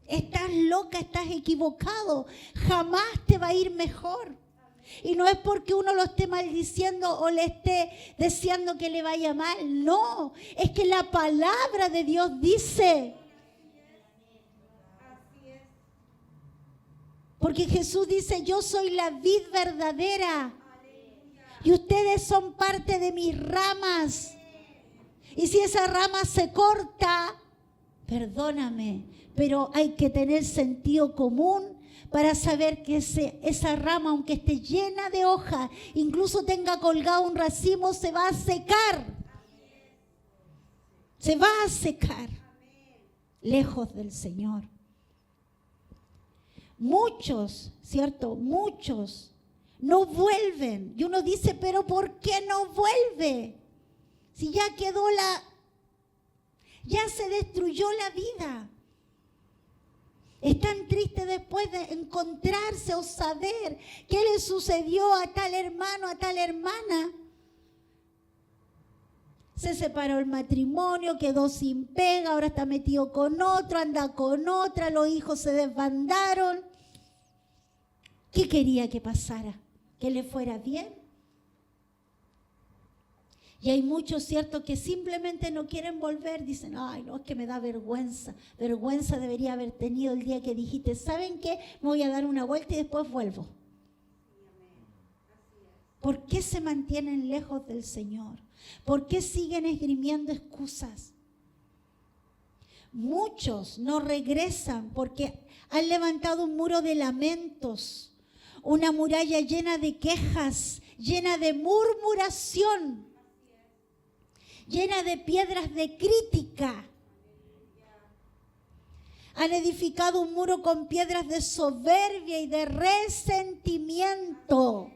estás loca, estás equivocado, jamás te va a ir mejor. Y no es porque uno lo esté maldiciendo o le esté deseando que le vaya mal, no, es que la palabra de Dios dice. Porque Jesús dice, yo soy la vid verdadera y ustedes son parte de mis ramas. Y si esa rama se corta, perdóname, pero hay que tener sentido común para saber que esa rama, aunque esté llena de hojas, incluso tenga colgado un racimo, se va a secar. Se va a secar lejos del Señor. Muchos, ¿cierto? Muchos no vuelven. Y uno dice, pero ¿por qué no vuelve? Si ya quedó ya se destruyó la vida. Es tan triste después de encontrarse o saber qué le sucedió a tal hermano, a tal hermana. Se separó el matrimonio, quedó sin pega, ahora está metido con otro, anda con otra, los hijos se desbandaron. ¿Qué quería que pasara? ¿Que le fuera bien? Y hay muchos, ¿cierto?, que simplemente no quieren volver. Dicen, ay, no, es que me da vergüenza. Vergüenza debería haber tenido el día que dijiste, ¿saben qué? Me voy a dar una vuelta y después vuelvo. ¿Por qué se mantienen lejos del Señor? ¿Por qué siguen esgrimiendo excusas? Muchos no regresan porque han levantado un muro de lamentos, una muralla llena de quejas, llena de murmuración, llena de piedras de crítica. Han edificado un muro con piedras de soberbia y de resentimiento,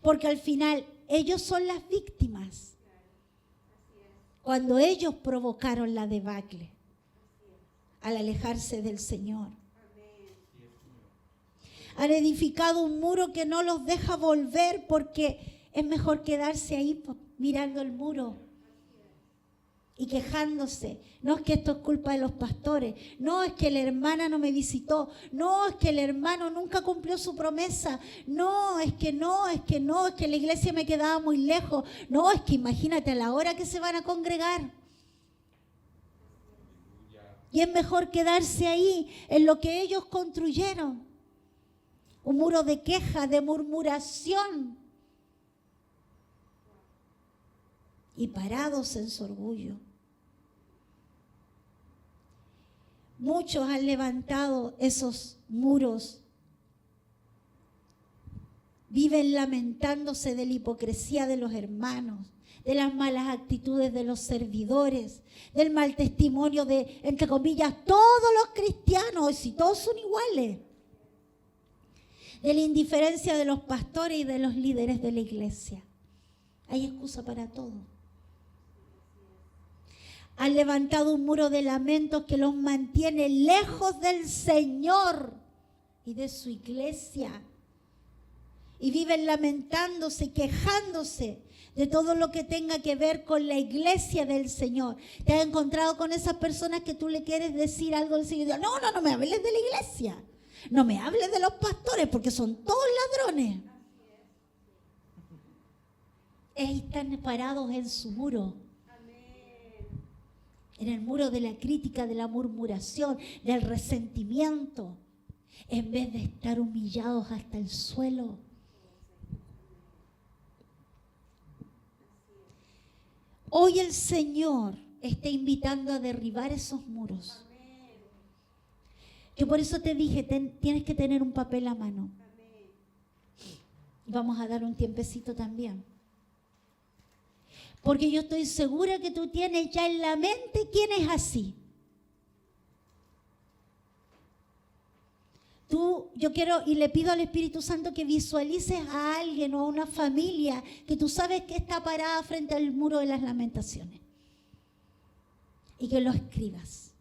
porque al final ellos son las víctimas cuando ellos provocaron la debacle al alejarse del Señor. Han edificado un muro que no los deja volver porque es mejor quedarse ahí mirando el muro y quejándose. No es que esto es culpa de los pastores. No es que la hermana no me visitó. No es que el hermano nunca cumplió su promesa. No, es que la iglesia me quedaba muy lejos. No, es que imagínate a la hora que se van a congregar. Y es mejor quedarse ahí en lo que ellos construyeron. Un muro de queja, de murmuración. Y parados en su orgullo. Muchos han levantado esos muros. Viven lamentándose de la hipocresía de los hermanos, de las malas actitudes de los servidores, del mal testimonio de, entre comillas, todos los cristianos, si todos son iguales, de la indiferencia de los pastores y de los líderes de la iglesia. Hay excusa para todo. Han levantado un muro de lamentos que los mantiene lejos del Señor y de su iglesia. Y viven lamentándose, quejándose de todo lo que tenga que ver con la iglesia del Señor. ¿Te has encontrado con esas personas que tú le quieres decir algo del Señor? No me hables de la iglesia. No me hables de los pastores porque son todos ladrones. Están parados en su muro. En el muro de la crítica, de la murmuración, del resentimiento, en vez de estar humillados hasta el suelo. Hoy el Señor está invitando a derribar esos muros. Yo por eso te dije, tienes que tener un papel a mano. Vamos a dar un tiempecito también. Porque yo estoy segura que tú tienes ya en la mente quién es así. Yo quiero y le pido al Espíritu Santo que visualices a alguien o a una familia que tú sabes que está parada frente al muro de las lamentaciones. Y que lo escribas.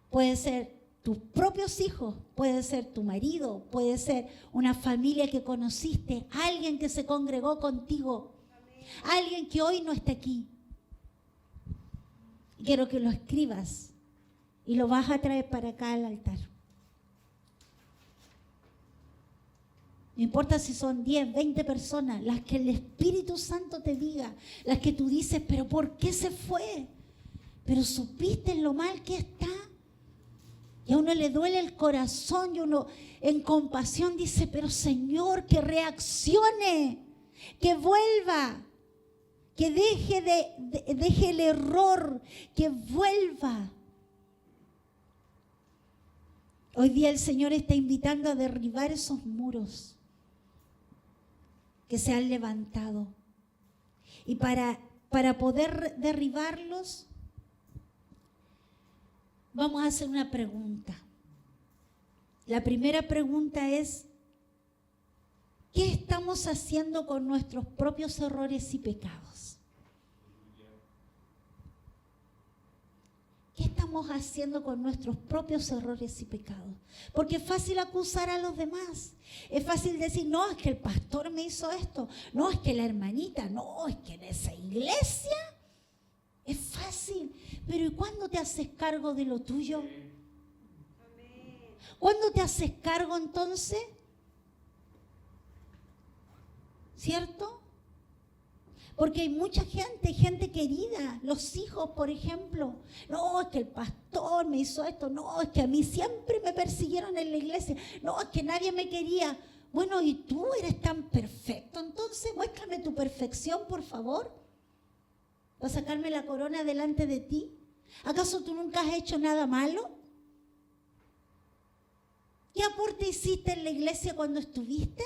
Puede ser tus propios hijos, puede ser tu marido, puede ser una familia que conociste, alguien que se congregó contigo. Alguien que hoy no está aquí. Quiero que lo escribas y lo vas a traer para acá al altar. No importa si son 10, 20 personas, las que el Espíritu Santo te diga, las que tú dices, pero ¿por qué se fue? Pero supiste lo mal que está. Y a uno le duele el corazón y uno en compasión dice, pero Señor, que reaccione, que vuelva. Que deje el error, que vuelva. Hoy día el Señor está invitando a derribar esos muros que se han levantado. Y para poder derribarlos, vamos a hacer una pregunta. La primera pregunta es, ¿qué estamos haciendo con nuestros propios errores y pecados? ¿Qué estamos haciendo con nuestros propios errores y pecados? Porque es fácil acusar a los demás. Es fácil decir, no, es que el pastor me hizo esto. No, es que la hermanita. No, es que en esa iglesia. Es fácil. Pero ¿y cuándo te haces cargo de lo tuyo? ¿Cuándo te haces cargo entonces? ¿Cierto? Porque hay mucha gente querida, los hijos, por ejemplo. No, es que el pastor me hizo esto. No, es que a mí siempre me persiguieron en la iglesia. No, es que nadie me quería. Bueno, ¿y tú eres tan perfecto? Entonces, muéstrame tu perfección, por favor. ¿Para sacarme la corona delante de ti? ¿Acaso tú nunca has hecho nada malo? ¿Qué aporte hiciste en la iglesia cuando estuviste?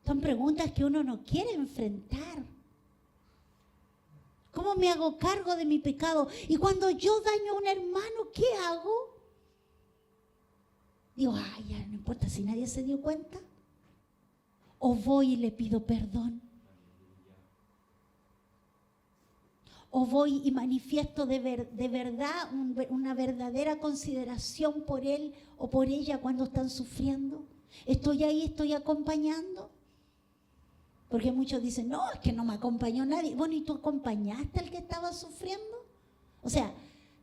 Son preguntas que uno no quiere enfrentar. ¿Cómo me hago cargo de mi pecado? Y cuando yo daño a un hermano, ¿qué hago? Digo, ay, ya no importa si nadie se dio cuenta. O voy y le pido perdón. O voy y manifiesto de verdad una verdadera consideración por él o por ella cuando están sufriendo. Estoy ahí, estoy acompañando. Porque muchos dicen, no, es que no me acompañó nadie. Bueno, ¿y tú acompañaste al que estaba sufriendo? O sea,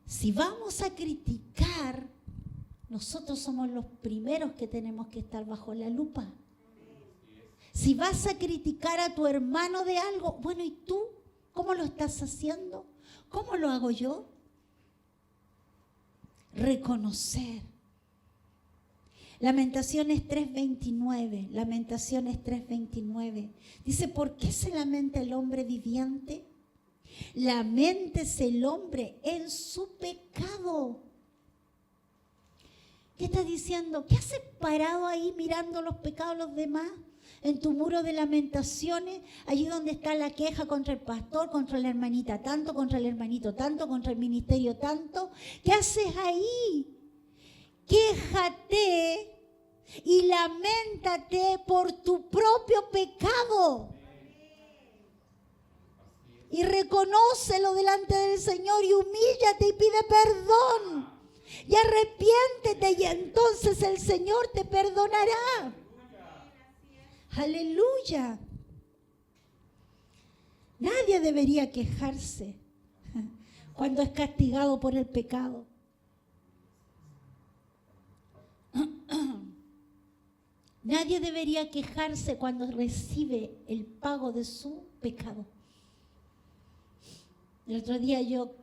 si vamos a criticar, nosotros somos los primeros que tenemos que estar bajo la lupa. Si vas a criticar a tu hermano de algo, bueno, ¿y tú? ¿Cómo lo estás haciendo? ¿Cómo lo hago yo? Reconocer. Lamentaciones 3:29, Lamentaciones 3:29. Dice, ¿por qué se lamenta el hombre viviente? Laméntese el hombre en su pecado. ¿Qué está diciendo? ¿Qué haces parado ahí mirando los pecados de los demás? En tu muro de lamentaciones, allí donde está la queja contra el pastor, contra la hermanita tanto, contra el hermanito tanto, contra el ministerio tanto. ¿Qué haces ahí? Quéjate y lamentate por tu propio pecado. Y reconócelo delante del Señor y humíllate y pide perdón. Y arrepiéntete y entonces el Señor te perdonará. Aleluya. Nadie debería quejarse cuando es castigado por el pecado. Nadie debería quejarse cuando recibe el pago de su pecado. El otro día yo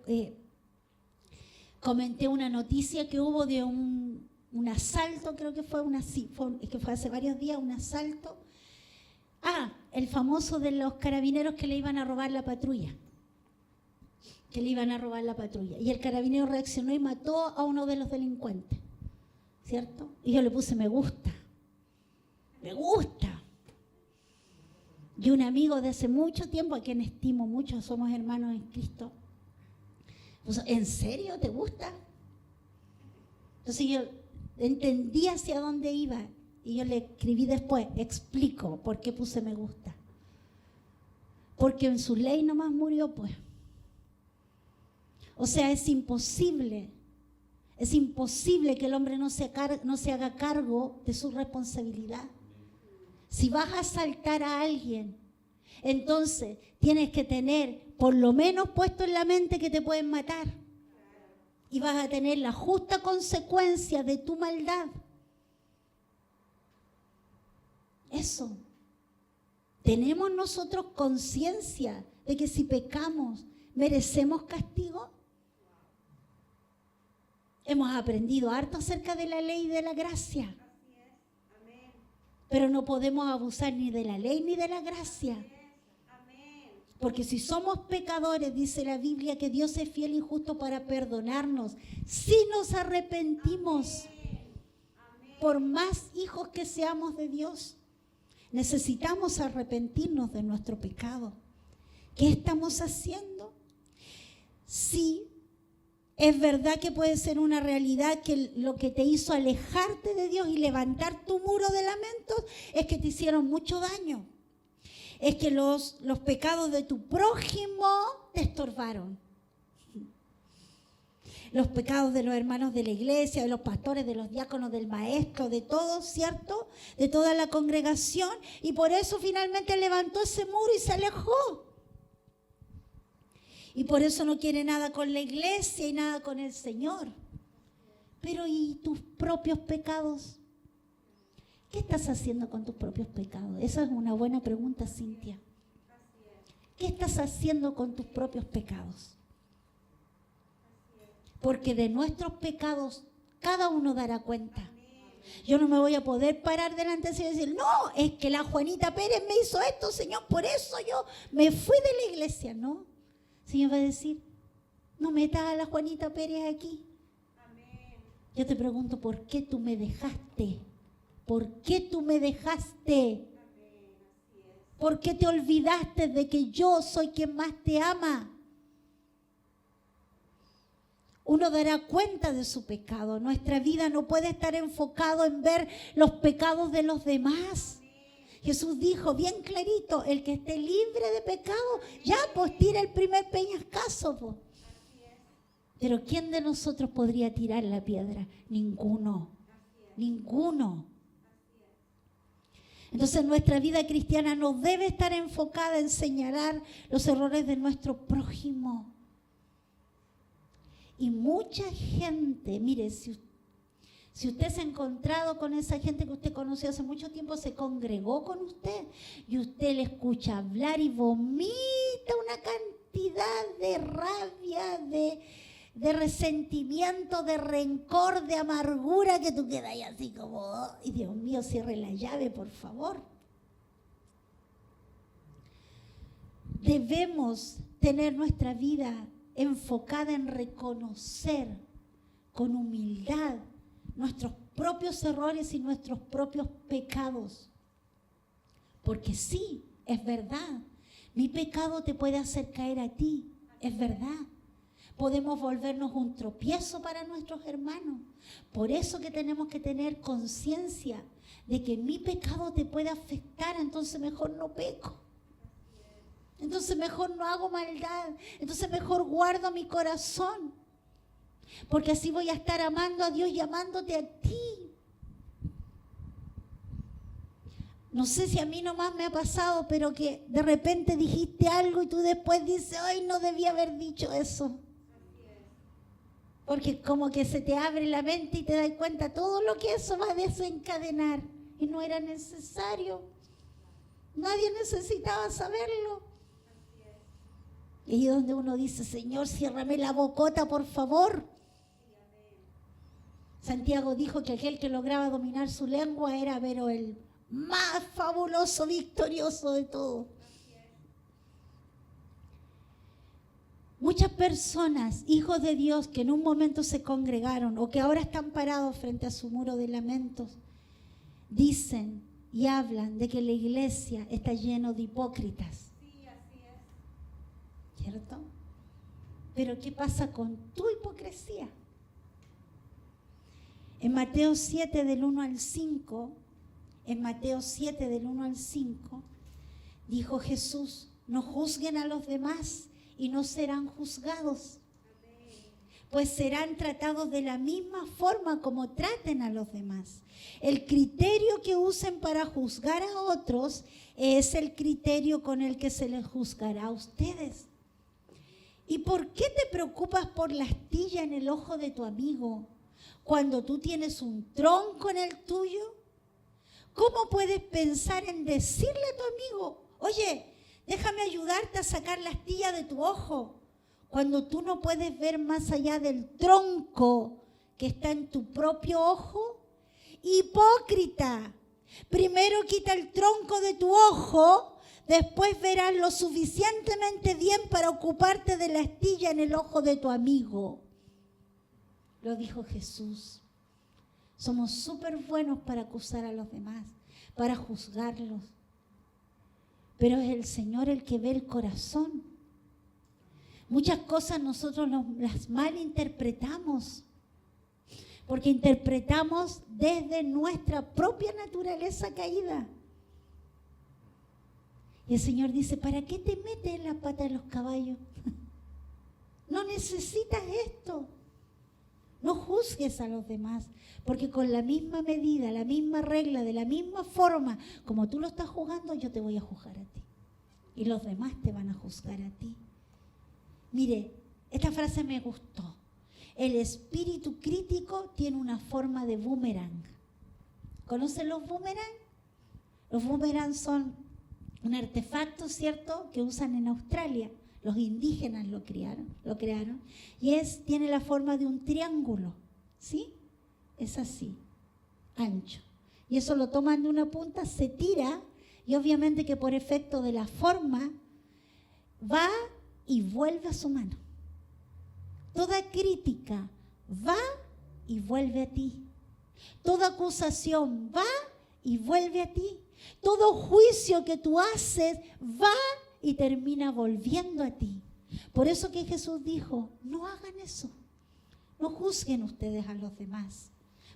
comenté una noticia que hubo de un asalto, creo que fue fue hace varios días, un asalto. El famoso de los carabineros que le iban a robar la patrulla. Y el carabinero reaccionó y mató a uno de los delincuentes. ¿Cierto? Y yo le puse me gusta. Me gusta. Y un amigo de hace mucho tiempo, a quien estimo mucho, somos hermanos en Cristo, puso, ¿en serio te gusta? Entonces yo entendí hacia dónde iba. Y yo le escribí después, explico por qué puse me gusta. Porque en su ley nomás murió, pues. O sea, es imposible que el hombre no se haga cargo de su responsabilidad. Si vas a asaltar a alguien, entonces tienes que tener por lo menos puesto en la mente que te pueden matar. Y vas a tener la justa consecuencia de tu maldad. Eso. ¿Tenemos nosotros conciencia de que si pecamos merecemos castigo? Hemos aprendido harto acerca de la ley y de la gracia. Pero no podemos abusar ni de la ley ni de la gracia. Porque si somos pecadores, dice la Biblia que Dios es fiel y justo para perdonarnos. Si nos arrepentimos, por más hijos que seamos de Dios, necesitamos arrepentirnos de nuestro pecado. ¿Qué estamos haciendo? Sí, es verdad que puede ser una realidad que lo que te hizo alejarte de Dios y levantar tu muro de lamentos es que te hicieron mucho daño. Es que los pecados de tu prójimo te estorbaron. Los pecados de los hermanos de la iglesia, de los pastores, de los diáconos, del maestro, de todos, ¿cierto? De toda la congregación. Y por eso finalmente levantó ese muro y se alejó. Y por eso no quiere nada con la iglesia y nada con el Señor. Pero ¿y tus propios pecados? ¿Qué estás haciendo con tus propios pecados? Esa es una buena pregunta, Cintia. ¿Qué estás haciendo con tus propios pecados? Porque de nuestros pecados cada uno dará cuenta. Yo no me voy a poder parar delante de Dios y decir, no, es que la Juanita Pérez me hizo esto, Señor, por eso yo me fui de la iglesia. No, el Señor va a decir, no metas a la Juanita Pérez aquí. Yo te pregunto, ¿por qué tú me dejaste? ¿Por qué tú me dejaste? ¿Por qué te olvidaste de que yo soy quien más te ama? Uno dará cuenta de su pecado. Nuestra vida no puede estar enfocado en ver los pecados de los demás. Jesús dijo bien clarito, el que esté libre de pecado, ya pues tira el primer peñascazo. Pues. Pero ¿quién de nosotros podría tirar la piedra? Ninguno. Ninguno. Entonces nuestra vida cristiana no debe estar enfocada en señalar los errores de nuestro prójimo. Y mucha gente, mire, si usted se ha encontrado con esa gente que usted conoció hace mucho tiempo, se congregó con usted y usted le escucha hablar y vomita una cantidad de rabia, de resentimiento, de rencor, de amargura, que tú quedas ahí así como, oh, y Dios mío, cierre la llave, por favor. Debemos tener nuestra vida enfocada en reconocer con humildad nuestros propios errores y nuestros propios pecados. Porque sí, es verdad, mi pecado te puede hacer caer a ti, es verdad. Podemos volvernos un tropiezo para nuestros hermanos. Por eso que tenemos que tener conciencia de que mi pecado te puede afectar, entonces mejor no peco. Entonces mejor no hago maldad. Entonces mejor guardo mi corazón. Porque así voy a estar amando a Dios y amándote a ti. No sé si a mí nomás me ha pasado, pero que de repente dijiste algo y tú después dices, ay, no debía haber dicho eso. Porque como que se te abre la mente y te das cuenta todo lo que eso va a desencadenar. Y no era necesario. Nadie necesitaba saberlo. Y ahí es donde uno dice, Señor, ciérrame la bocota, por favor. Santiago dijo que aquel que lograba dominar su lengua era pero el más fabuloso, victorioso de todos. Muchas personas, hijos de Dios, que en un momento se congregaron o que ahora están parados frente a su muro de lamentos, dicen y hablan de que la iglesia está llena de hipócritas. Sí, así es. ¿Cierto? Pero ¿qué pasa con tu hipocresía? En Mateo 7 del 1 al 5, dijo Jesús, no juzguen a los demás y no serán juzgados, pues serán tratados de la misma forma como traten a los demás. El criterio que usen para juzgar a otros es el criterio con el que se les juzgará a ustedes. ¿Y por qué te preocupas por la astilla en el ojo de tu amigo cuando tú tienes un tronco en el tuyo? ¿Cómo puedes pensar en decirle a tu amigo, oye, déjame ayudarte a sacar la astilla de tu ojo, cuando tú no puedes ver más allá del tronco que está en tu propio ojo? Hipócrita, primero quita el tronco de tu ojo, después verás lo suficientemente bien para ocuparte de la astilla en el ojo de tu amigo. Lo dijo Jesús. Somos súper buenos para acusar a los demás, para juzgarlos. Pero es el Señor el que ve el corazón. Muchas cosas nosotros las malinterpretamos, porque interpretamos desde nuestra propia naturaleza caída. Y el Señor dice, ¿para qué te metes en la pata de los caballos? No necesitas esto. No juzgues a los demás, porque con la misma medida, la misma regla, de la misma forma, como tú lo estás juzgando, yo te voy a juzgar a ti. Y los demás te van a juzgar a ti. Mire, esta frase me gustó. El espíritu crítico tiene una forma de boomerang. ¿Conocen los boomerang? Los boomerang son un artefacto, ¿cierto?, que usan en Australia. Los indígenas lo crearon. Y tiene la forma de un triángulo, ¿sí? Es así, ancho. Y eso lo toman de una punta, se tira, y obviamente que por efecto de la forma, va y vuelve a su mano. Toda crítica va y vuelve a ti. Toda acusación va y vuelve a ti. Todo juicio que tú haces va y termina volviendo a ti. Por eso que Jesús dijo, no hagan eso. No juzguen ustedes a los demás,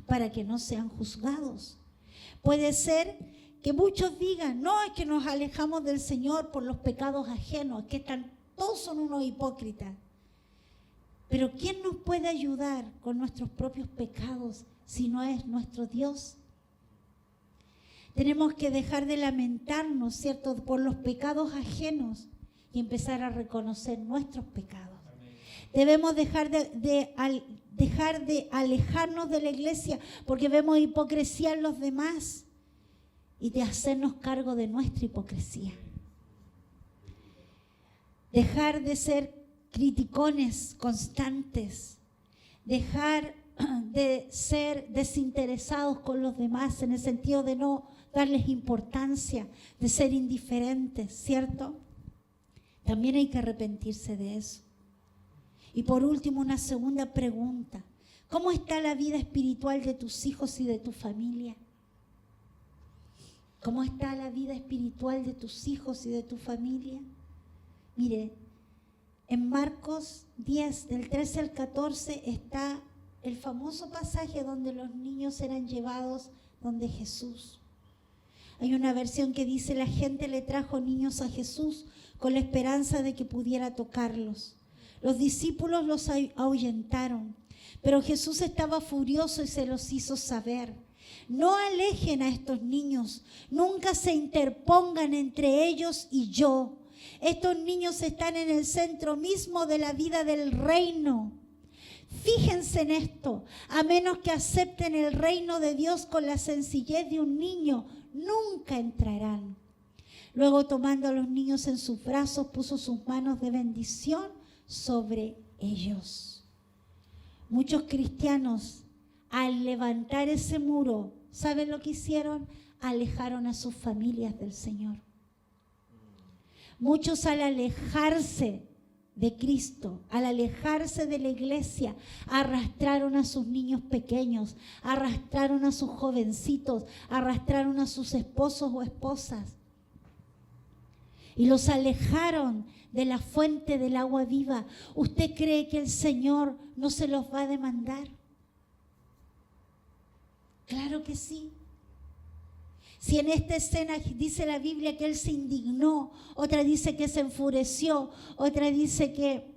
para que no sean juzgados. Puede ser que muchos digan, no, es que nos alejamos del Señor por los pecados ajenos, que todos son unos hipócritas. Pero ¿quién nos puede ayudar con nuestros propios pecados si no es nuestro Dios? Tenemos que dejar de lamentarnos, ¿cierto?, por los pecados ajenos y empezar a reconocer nuestros pecados. Debemos dejar de alejarnos de la iglesia porque vemos hipocresía en los demás y de hacernos cargo de nuestra hipocresía. Dejar de ser criticones constantes, dejar de ser desinteresados con los demás en el sentido de no darles importancia, de ser indiferentes, ¿cierto? También hay que arrepentirse de eso. Y por último, una segunda pregunta. ¿Cómo está la vida espiritual de tus hijos y de tu familia? ¿Cómo está la vida espiritual de tus hijos y de tu familia? Mire, en Marcos 10, del 13 al 14, está el famoso pasaje donde los niños eran llevados donde Jesús. Hay una versión que dice: la gente le trajo niños a Jesús con la esperanza de que pudiera tocarlos. Los discípulos los ahuyentaron, pero Jesús estaba furioso y se los hizo saber: no alejen a estos niños, nunca se interpongan entre ellos y yo. Estos niños están en el centro mismo de la vida del reino. Fíjense en esto: a menos que acepten el reino de Dios con la sencillez de un niño, nunca entrarán. Luego, tomando a los niños en sus brazos, puso sus manos de bendición sobre ellos. Muchos cristianos, al levantar ese muro, ¿saben lo que hicieron? Alejaron a sus familias del Señor. Muchos, al alejarse de Cristo, al alejarse de la iglesia, arrastraron a sus niños pequeños, arrastraron a sus jovencitos, arrastraron a sus esposos o esposas y los alejaron de la fuente del agua viva. ¿Usted cree que el Señor no se los va a demandar? Claro que sí. Si en esta escena dice la Biblia que Él se indignó, otra dice que se enfureció, otra dice que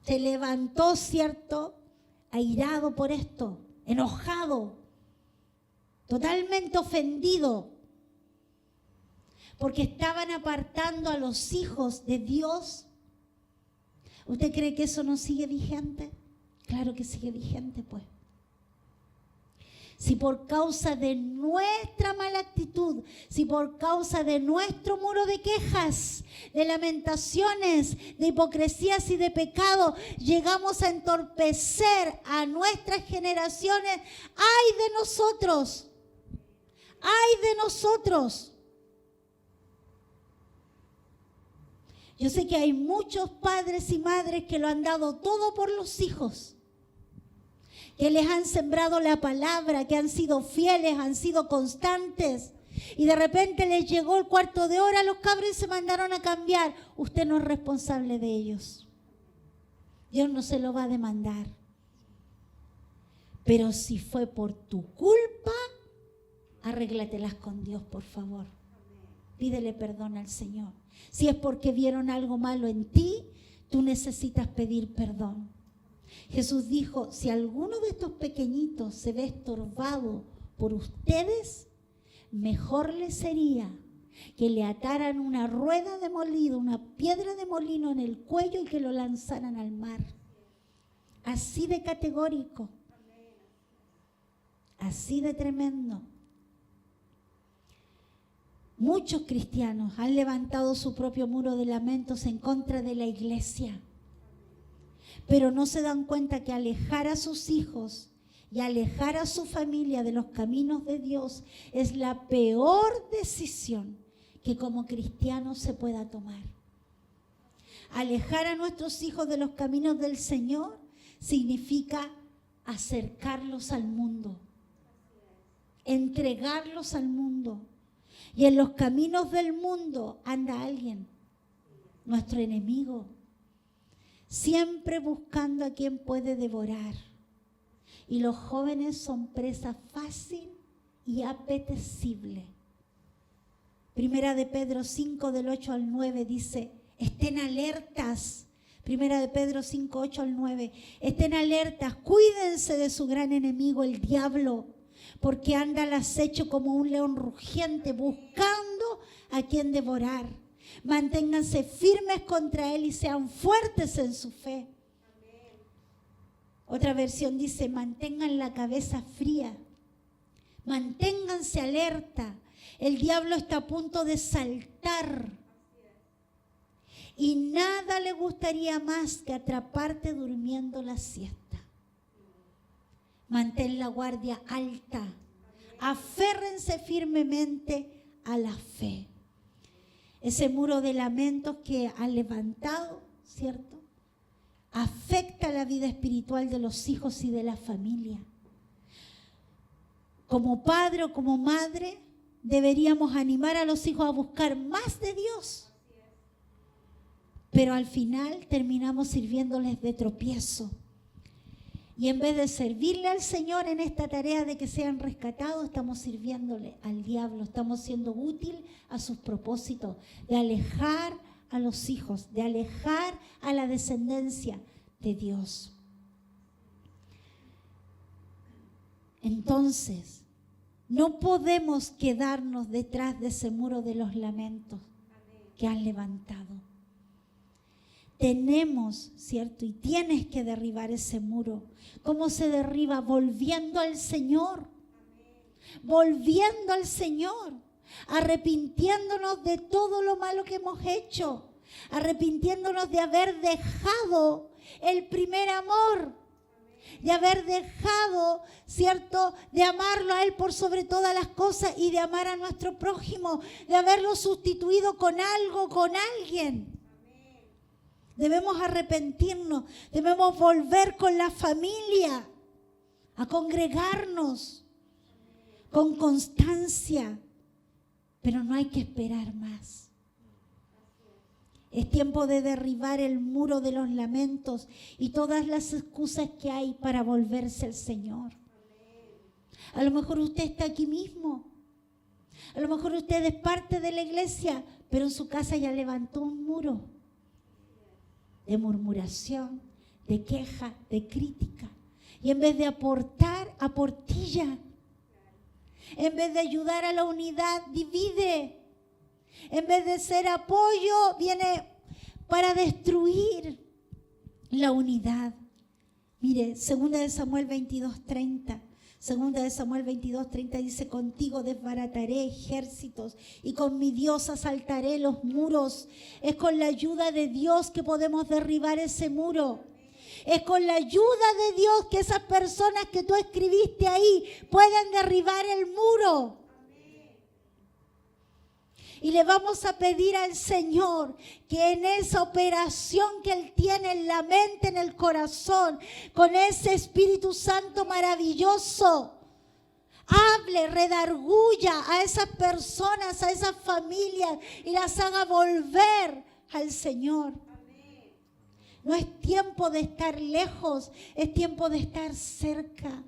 se levantó, ¿cierto?, airado por esto, enojado, totalmente ofendido, porque estaban apartando a los hijos de Dios. ¿Usted cree que eso no sigue vigente? Claro que sigue vigente, pues. Si por causa de nuestra mala actitud, si por causa de nuestro muro de quejas, de lamentaciones, de hipocresías y de pecado, llegamos a entorpecer a nuestras generaciones, ¡ay de nosotros! ¡Ay de nosotros! Yo sé que hay muchos padres y madres que lo han dado todo por los hijos, que les han sembrado la palabra, que han sido fieles, han sido constantes, y de repente les llegó el cuarto de hora a los cabros y se mandaron a cambiar. Usted no es responsable de ellos. Dios no se lo va a demandar. Pero si fue por tu culpa, arréglatelas con Dios, por favor. Pídele perdón al Señor. Si es porque vieron algo malo en ti, tú necesitas pedir perdón. Jesús dijo: si alguno de estos pequeñitos se ve estorbado por ustedes, mejor les sería que le ataran una rueda de molino, una piedra de molino en el cuello y que lo lanzaran al mar. Así de categórico, así de tremendo. Muchos cristianos han levantado su propio muro de lamentos en contra de la iglesia, pero no se dan cuenta que alejar a sus hijos y alejar a su familia de los caminos de Dios es la peor decisión que como cristianos se pueda tomar. Alejar a nuestros hijos de los caminos del Señor significa acercarlos al mundo, entregarlos al mundo. Y en los caminos del mundo anda alguien, nuestro enemigo, siempre buscando a quien puede devorar. Y los jóvenes son presa fácil y apetecible. Primera de Pedro 5, del 8 al 9 dice: estén alertas. Primera de Pedro 5, 8 al 9. Estén alertas, cuídense de su gran enemigo, el diablo. porque anda al acecho como un león rugiente, buscando a quien devorar. Manténganse firmes contra él y sean fuertes en su fe. Otra versión dice, mantengan la cabeza fría, manténganse alerta. El diablo está a punto de saltar y nada le gustaría más que atraparte durmiendo la siesta. Mantén la guardia alta, aférrense firmemente a la fe. Ese muro de lamentos que han levantado, ¿cierto?, afecta la vida espiritual de los hijos y de la familia. Como padre o como madre, deberíamos animar a los hijos a buscar más de Dios. Pero al final terminamos sirviéndoles de tropiezo. Y en vez de servirle al Señor en esta tarea de que sean rescatados, estamos sirviéndole al diablo. Estamos siendo útil a sus propósitos de alejar a los hijos, de alejar a la descendencia de Dios. Entonces, no podemos quedarnos detrás de ese muro de los lamentos que han levantado. Tenemos, ¿cierto? Y tienes que derribar ese muro. ¿Cómo se derriba? Volviendo al Señor. Volviendo al Señor. Arrepintiéndonos de todo lo malo que hemos hecho. Arrepintiéndonos de haber dejado el primer amor. De haber dejado, ¿cierto?, de amarlo a Él por sobre todas las cosas y de amar a nuestro prójimo. De haberlo sustituido con algo, con alguien. Debemos arrepentirnos, debemos volver con la familia a congregarnos con constancia, pero no hay que esperar más. Es tiempo de derribar el muro de los lamentos y todas las excusas que hay para volverse al Señor. A lo mejor usted está aquí mismo, a lo mejor usted es parte de la iglesia, pero en su casa ya levantó un muro de murmuración, de queja, de crítica. Y en vez de aportar, aportilla. En vez de ayudar a la unidad, divide. En vez de ser apoyo, viene para destruir la unidad. Mire, 2 de Samuel 22:30. 2 de Samuel 22:30 dice, contigo desbarataré ejércitos y con mi Dios asaltaré los muros. Es con la ayuda de Dios que podemos derribar ese muro. Es con la ayuda de Dios que esas personas que tú escribiste ahí pueden derribar el muro. Y le vamos a pedir al Señor que en esa operación que Él tiene en la mente, en el corazón, con ese Espíritu Santo maravilloso, hable, redarguya a esas personas, a esas familias y las haga volver al Señor. No es tiempo de estar lejos, es tiempo de estar cerca.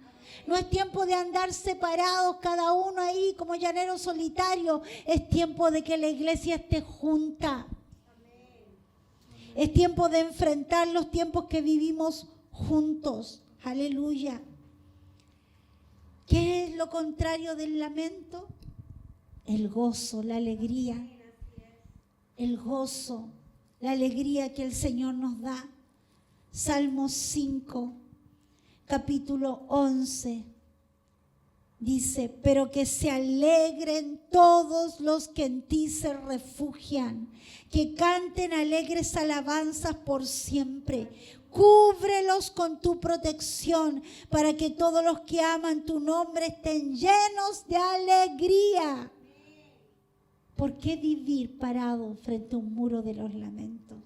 No es tiempo de andar separados cada uno ahí como llanero solitario. Es tiempo de que la iglesia esté junta. Es tiempo de enfrentar los tiempos que vivimos juntos. Aleluya. ¿Qué es lo contrario del lamento? El gozo, la alegría. El gozo, la alegría que el Señor nos da. Salmo 5. Capítulo 11, dice, pero que se alegren todos los que en ti se refugian, que canten alegres alabanzas por siempre. Cúbrelos con tu protección, para que todos los que aman tu nombre estén llenos de alegría. ¿Por qué vivir parado frente a un muro de los lamentos?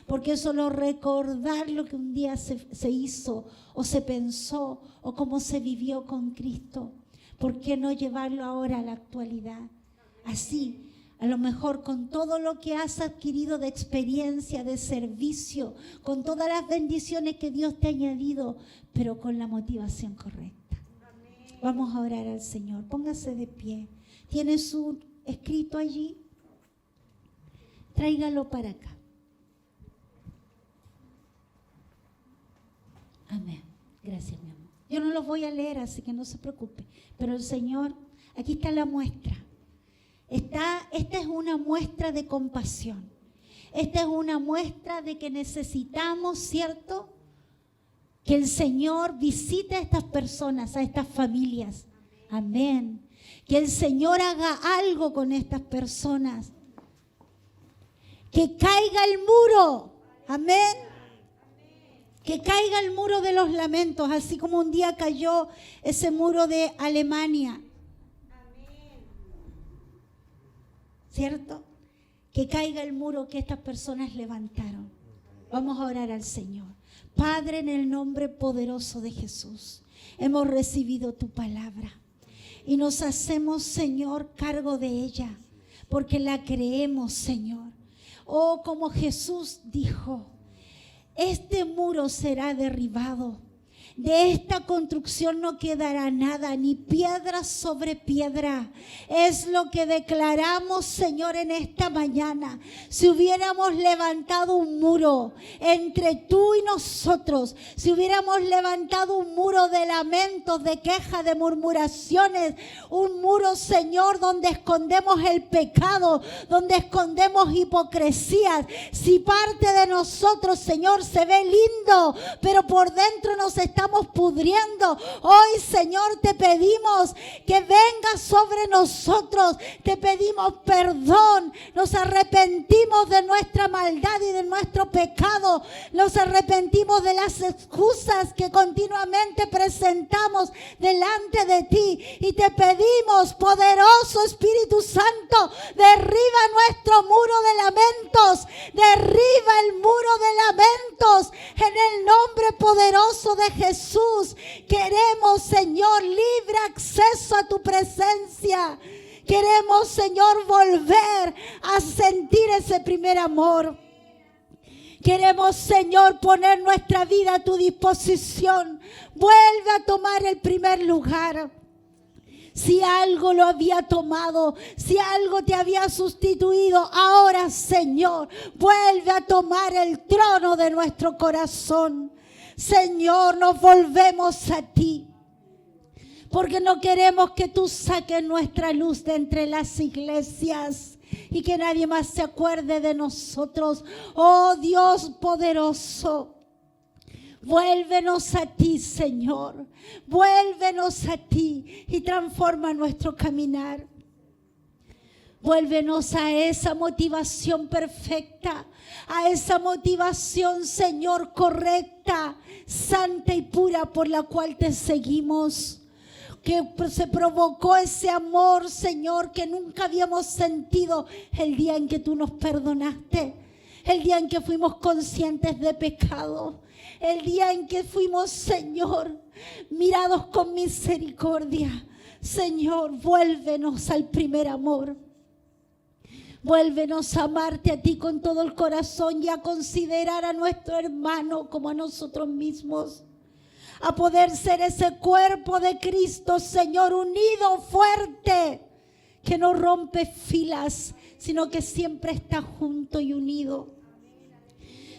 Porque solo recordar lo que un día se hizo o se pensó o cómo se vivió con Cristo. ¿Por qué no llevarlo ahora a la actualidad? Así, a lo mejor con todo lo que has adquirido de experiencia, de servicio, con todas las bendiciones que Dios te ha añadido, pero con la motivación correcta. Vamos a orar al Señor. Póngase de pie. ¿Tiene su escrito allí? Tráigalo para acá. Amén. Gracias, mi amor. Yo no los voy a leer, así que no se preocupe. Pero el Señor, aquí está la muestra. Esta es una muestra de compasión. Esta es una muestra de que necesitamos, ¿cierto?, que el Señor visite a estas personas, a estas familias. Amén. Que el Señor haga algo con estas personas. Que caiga el muro. Amén. Que caiga el muro de los lamentos, así como un día cayó ese muro de Alemania. ¿Cierto? Que caiga el muro que estas personas levantaron. Vamos a orar al Señor. Padre, en el nombre poderoso de Jesús, hemos recibido tu palabra y nos hacemos, Señor, cargo de ella, porque la creemos, Señor. Oh, como Jesús dijo, este muro será derribado. De esta construcción no quedará nada, ni piedra sobre piedra. Es lo que declaramos, Señor, en esta mañana. Si hubiéramos levantado un muro entre tú y nosotros, si hubiéramos levantado un muro de lamentos, de quejas, de murmuraciones, un muro, Señor, donde escondemos el pecado, donde escondemos hipocresías, si parte de nosotros, Señor, se ve lindo, pero por dentro nos estamos pudriendo, hoy, Señor, te pedimos que vengas sobre nosotros, te pedimos perdón, nos arrepentimos de nuestra maldad y de nuestro pecado, nos arrepentimos de las excusas que continuamente presentamos delante de ti y te pedimos, poderoso Espíritu Santo, derriba nuestro muro de lamentos, derriba el muro de lamentos en el nombre poderoso de Jesús. Queremos, Señor, libre acceso a tu presencia. Queremos, Señor, volver a sentir ese primer amor. Queremos, Señor, poner nuestra vida a tu disposición. Vuelve a tomar el primer lugar. Si algo lo había tomado, si algo te había sustituido, ahora, Señor, vuelve a tomar el trono de nuestro corazón. Señor, nos volvemos a ti, porque no queremos que tú saques nuestra luz de entre las iglesias y que nadie más se acuerde de nosotros. Oh Dios poderoso, vuélvenos a ti, Señor, vuélvenos a ti y transforma nuestro caminar. Vuélvenos a esa motivación perfecta, a esa motivación, Señor, correcta, santa y pura por la cual te seguimos. Que se provocó ese amor, Señor, que nunca habíamos sentido el día en que tú nos perdonaste, el día en que fuimos conscientes de pecado, el día en que fuimos, Señor, mirados con misericordia. Señor, vuélvenos al primer amor. Vuélvenos a amarte a ti con todo el corazón y a considerar a nuestro hermano como a nosotros mismos. A poder ser ese cuerpo de Cristo, Señor, unido, fuerte, que no rompe filas, sino que siempre está junto y unido.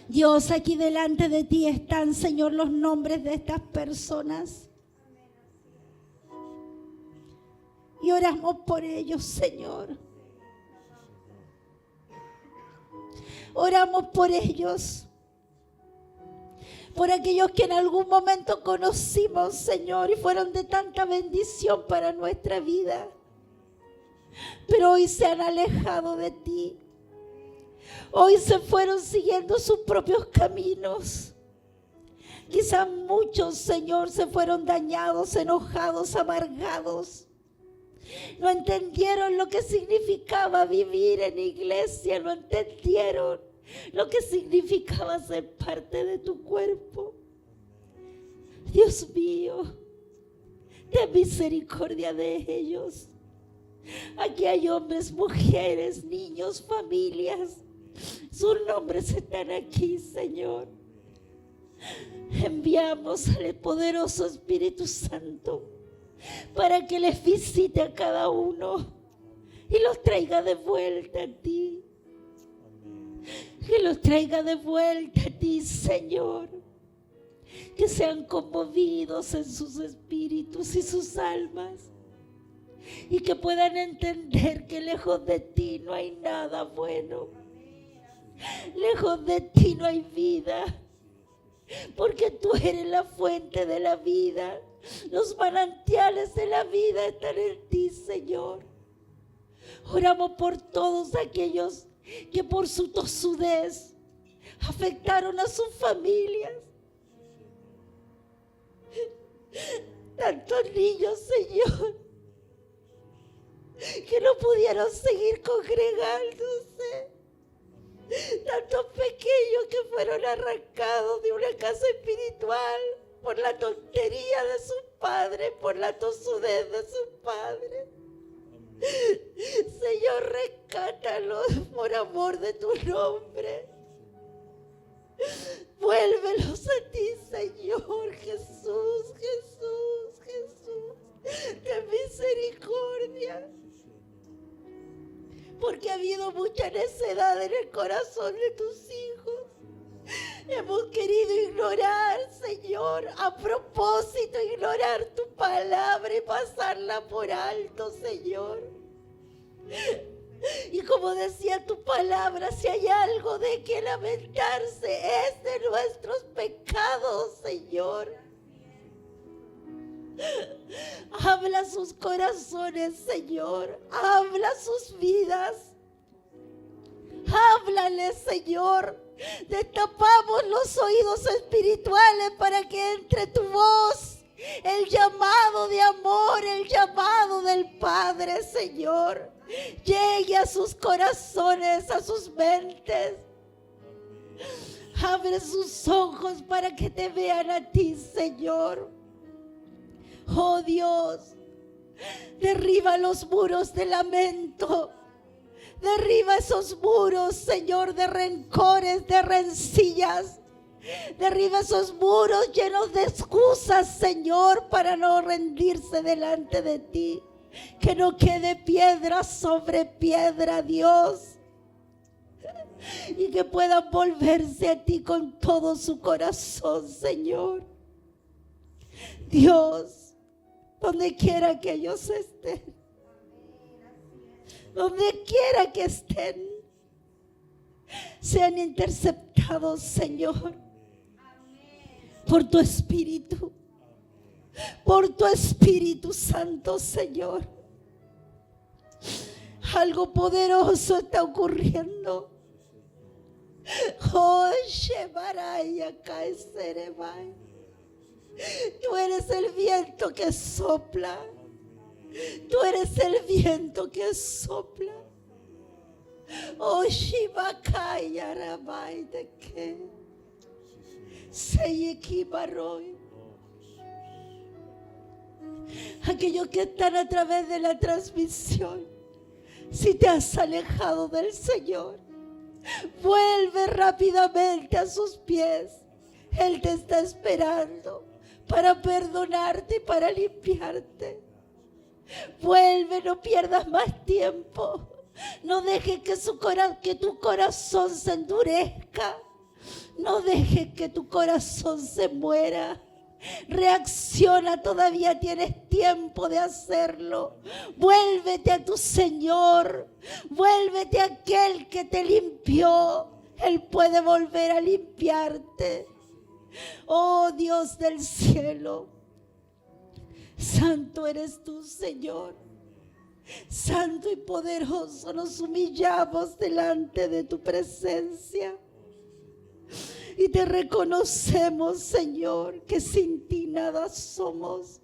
Dios, aquí delante de ti están, Señor, los nombres de estas personas. Y oramos por ellos, Señor. Oramos por ellos, por aquellos que en algún momento conocimos, Señor, y fueron de tanta bendición para nuestra vida, pero hoy se han alejado de ti. Hoy se fueron siguiendo sus propios caminos. Quizás muchos, Señor, se fueron dañados, enojados, amargados. No entendieron lo que significaba vivir en iglesia, no entendieron lo que significaba ser parte de tu cuerpo. Dios mío, ten misericordia de ellos. Aquí hay hombres, mujeres, niños, familias. Sus nombres están aquí, Señor. Enviamos al poderoso Espíritu Santo para que les visite a cada uno y los traiga de vuelta a ti. Que los traiga de vuelta a ti, Señor. que sean conmovidos en sus espíritus y sus almas, y que puedan entender que lejos de ti no hay nada bueno, lejos de ti no hay vida, porque tú eres la fuente de la vida. Los manantiales de la vida están en ti, Señor. Oramos por todos aquellos que por su tosudez afectaron a sus familias. Tantos niños, Señor, que no pudieron seguir congregándose. Tantos pequeños que fueron arrancados de una casa espiritual por la tontería de sus padres, por la tosudez de sus padres. Señor, rescátalos por amor de tu nombre. Vuélvelos a ti, Señor. Jesús, Jesús, Jesús, ten misericordia. Porque ha habido mucha necedad en el corazón de tus hijos. Hemos querido ignorar, Señor, a propósito, ignorar tu palabra y pasarla por alto, Señor. Y como decía tu palabra, si hay algo de que lamentarse es de nuestros pecados, Señor. Habla sus corazones, Señor. Habla sus vidas. Háblale, Señor. Destapamos los oídos espirituales para que entre tu voz, el llamado de amor, el llamado del Padre, Señor, llegue a sus corazones, a sus mentes. Abre sus ojos para que te vean a ti, Señor. Oh Dios, derriba los muros de lamento. Derriba esos muros, Señor, de rencores, de rencillas. Derriba esos muros llenos de excusas, Señor, para no rendirse delante de ti. Que no quede piedra sobre piedra, Dios. Y que puedan volverse a ti con todo su corazón, Señor. Dios, donde quiera que ellos estén, donde quiera que estén, sean interceptados, Señor, por tu Espíritu Santo, Señor. Algo poderoso está ocurriendo. Oh, Shemaraya Kaeserebai. Tú eres el viento que sopla. Tú eres el viento que sopla. Oh, Shibakaya Rabai de que Seyekibaroi. Aquellos que están a través de la transmisión, si te has alejado del Señor, vuelve rápidamente a sus pies. Él te está esperando para perdonarte y para limpiarte. Vuelve, no pierdas más tiempo. No dejes que tu corazón se endurezca. No dejes que tu corazón se muera. Reacciona, todavía tienes tiempo de hacerlo. Vuélvete a tu Señor. Vuélvete a aquel que te limpió. Él puede volver a limpiarte. Oh Dios del cielo, santo eres tú, Señor. Santo y poderoso, nos humillamos delante de tu presencia. Y te reconocemos, Señor, que sin ti nada somos.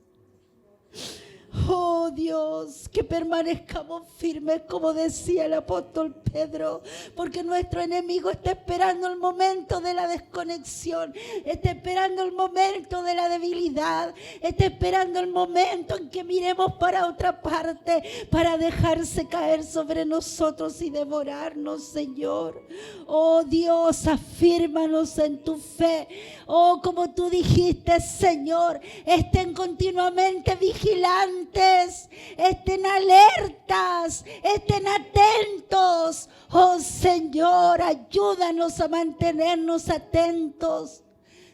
Oh Dios, que permanezcamos firmes, como decía el apóstol Pedro, porque nuestro enemigo está esperando el momento de la desconexión, está esperando el momento de la debilidad, está esperando el momento en que miremos para otra parte, para dejarse caer sobre nosotros y devorarnos, Señor. Oh Dios, afírmanos en tu fe. Oh, como tú dijiste, Señor, estén continuamente vigilantes, estén alertas, estén atentos. Oh Señor, ayúdanos a mantenernos atentos.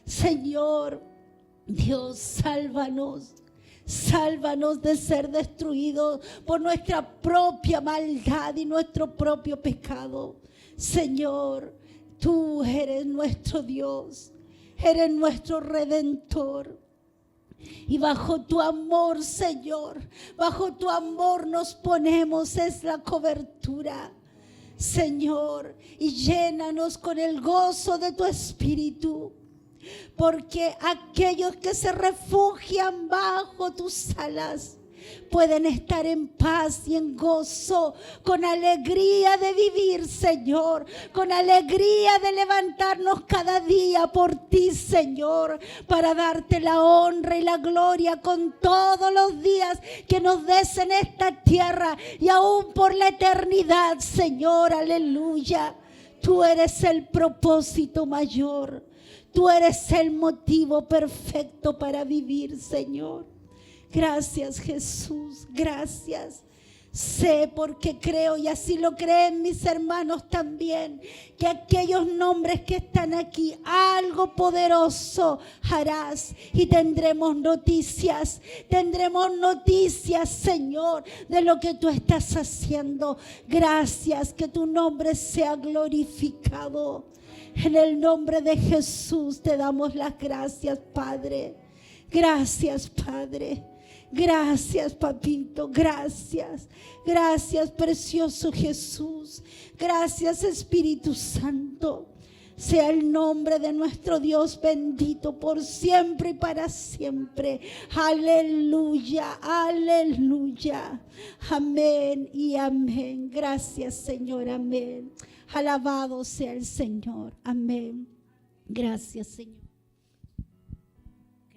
Señor, Dios, sálvanos. Sálvanos de ser destruidos por nuestra propia maldad y nuestro propio pecado. Señor, tú eres nuestro Dios, eres nuestro Redentor. Y bajo tu amor, Señor, bajo tu amor nos ponemos, es la cobertura, Señor, y llénanos con el gozo de tu Espíritu. Porque aquellos que se refugian bajo tus alas pueden estar en paz y en gozo, con alegría de vivir, Señor, con alegría de levantarnos cada día por ti, Señor, para darte la honra y la gloria con todos los días que nos des en esta tierra y aún por la eternidad, Señor, aleluya. Tú eres el propósito mayor. Tú eres el motivo perfecto para vivir, Señor. Gracias, Jesús, gracias. Sé porque creo, y así lo creen mis hermanos también, que aquellos nombres que están aquí, algo poderoso harás y tendremos noticias, Señor, de lo que tú estás haciendo. Gracias, que tu nombre sea glorificado. En el nombre de Jesús te damos las gracias, Padre. Gracias, Padre. Gracias, Papito. Gracias. Gracias, precioso Jesús. Gracias, Espíritu Santo. Sea el nombre de nuestro Dios bendito por siempre y para siempre. Aleluya, aleluya. Amén y amén. Gracias, Señor. Amén. Alabado sea el Señor. Amén. Gracias, Señor.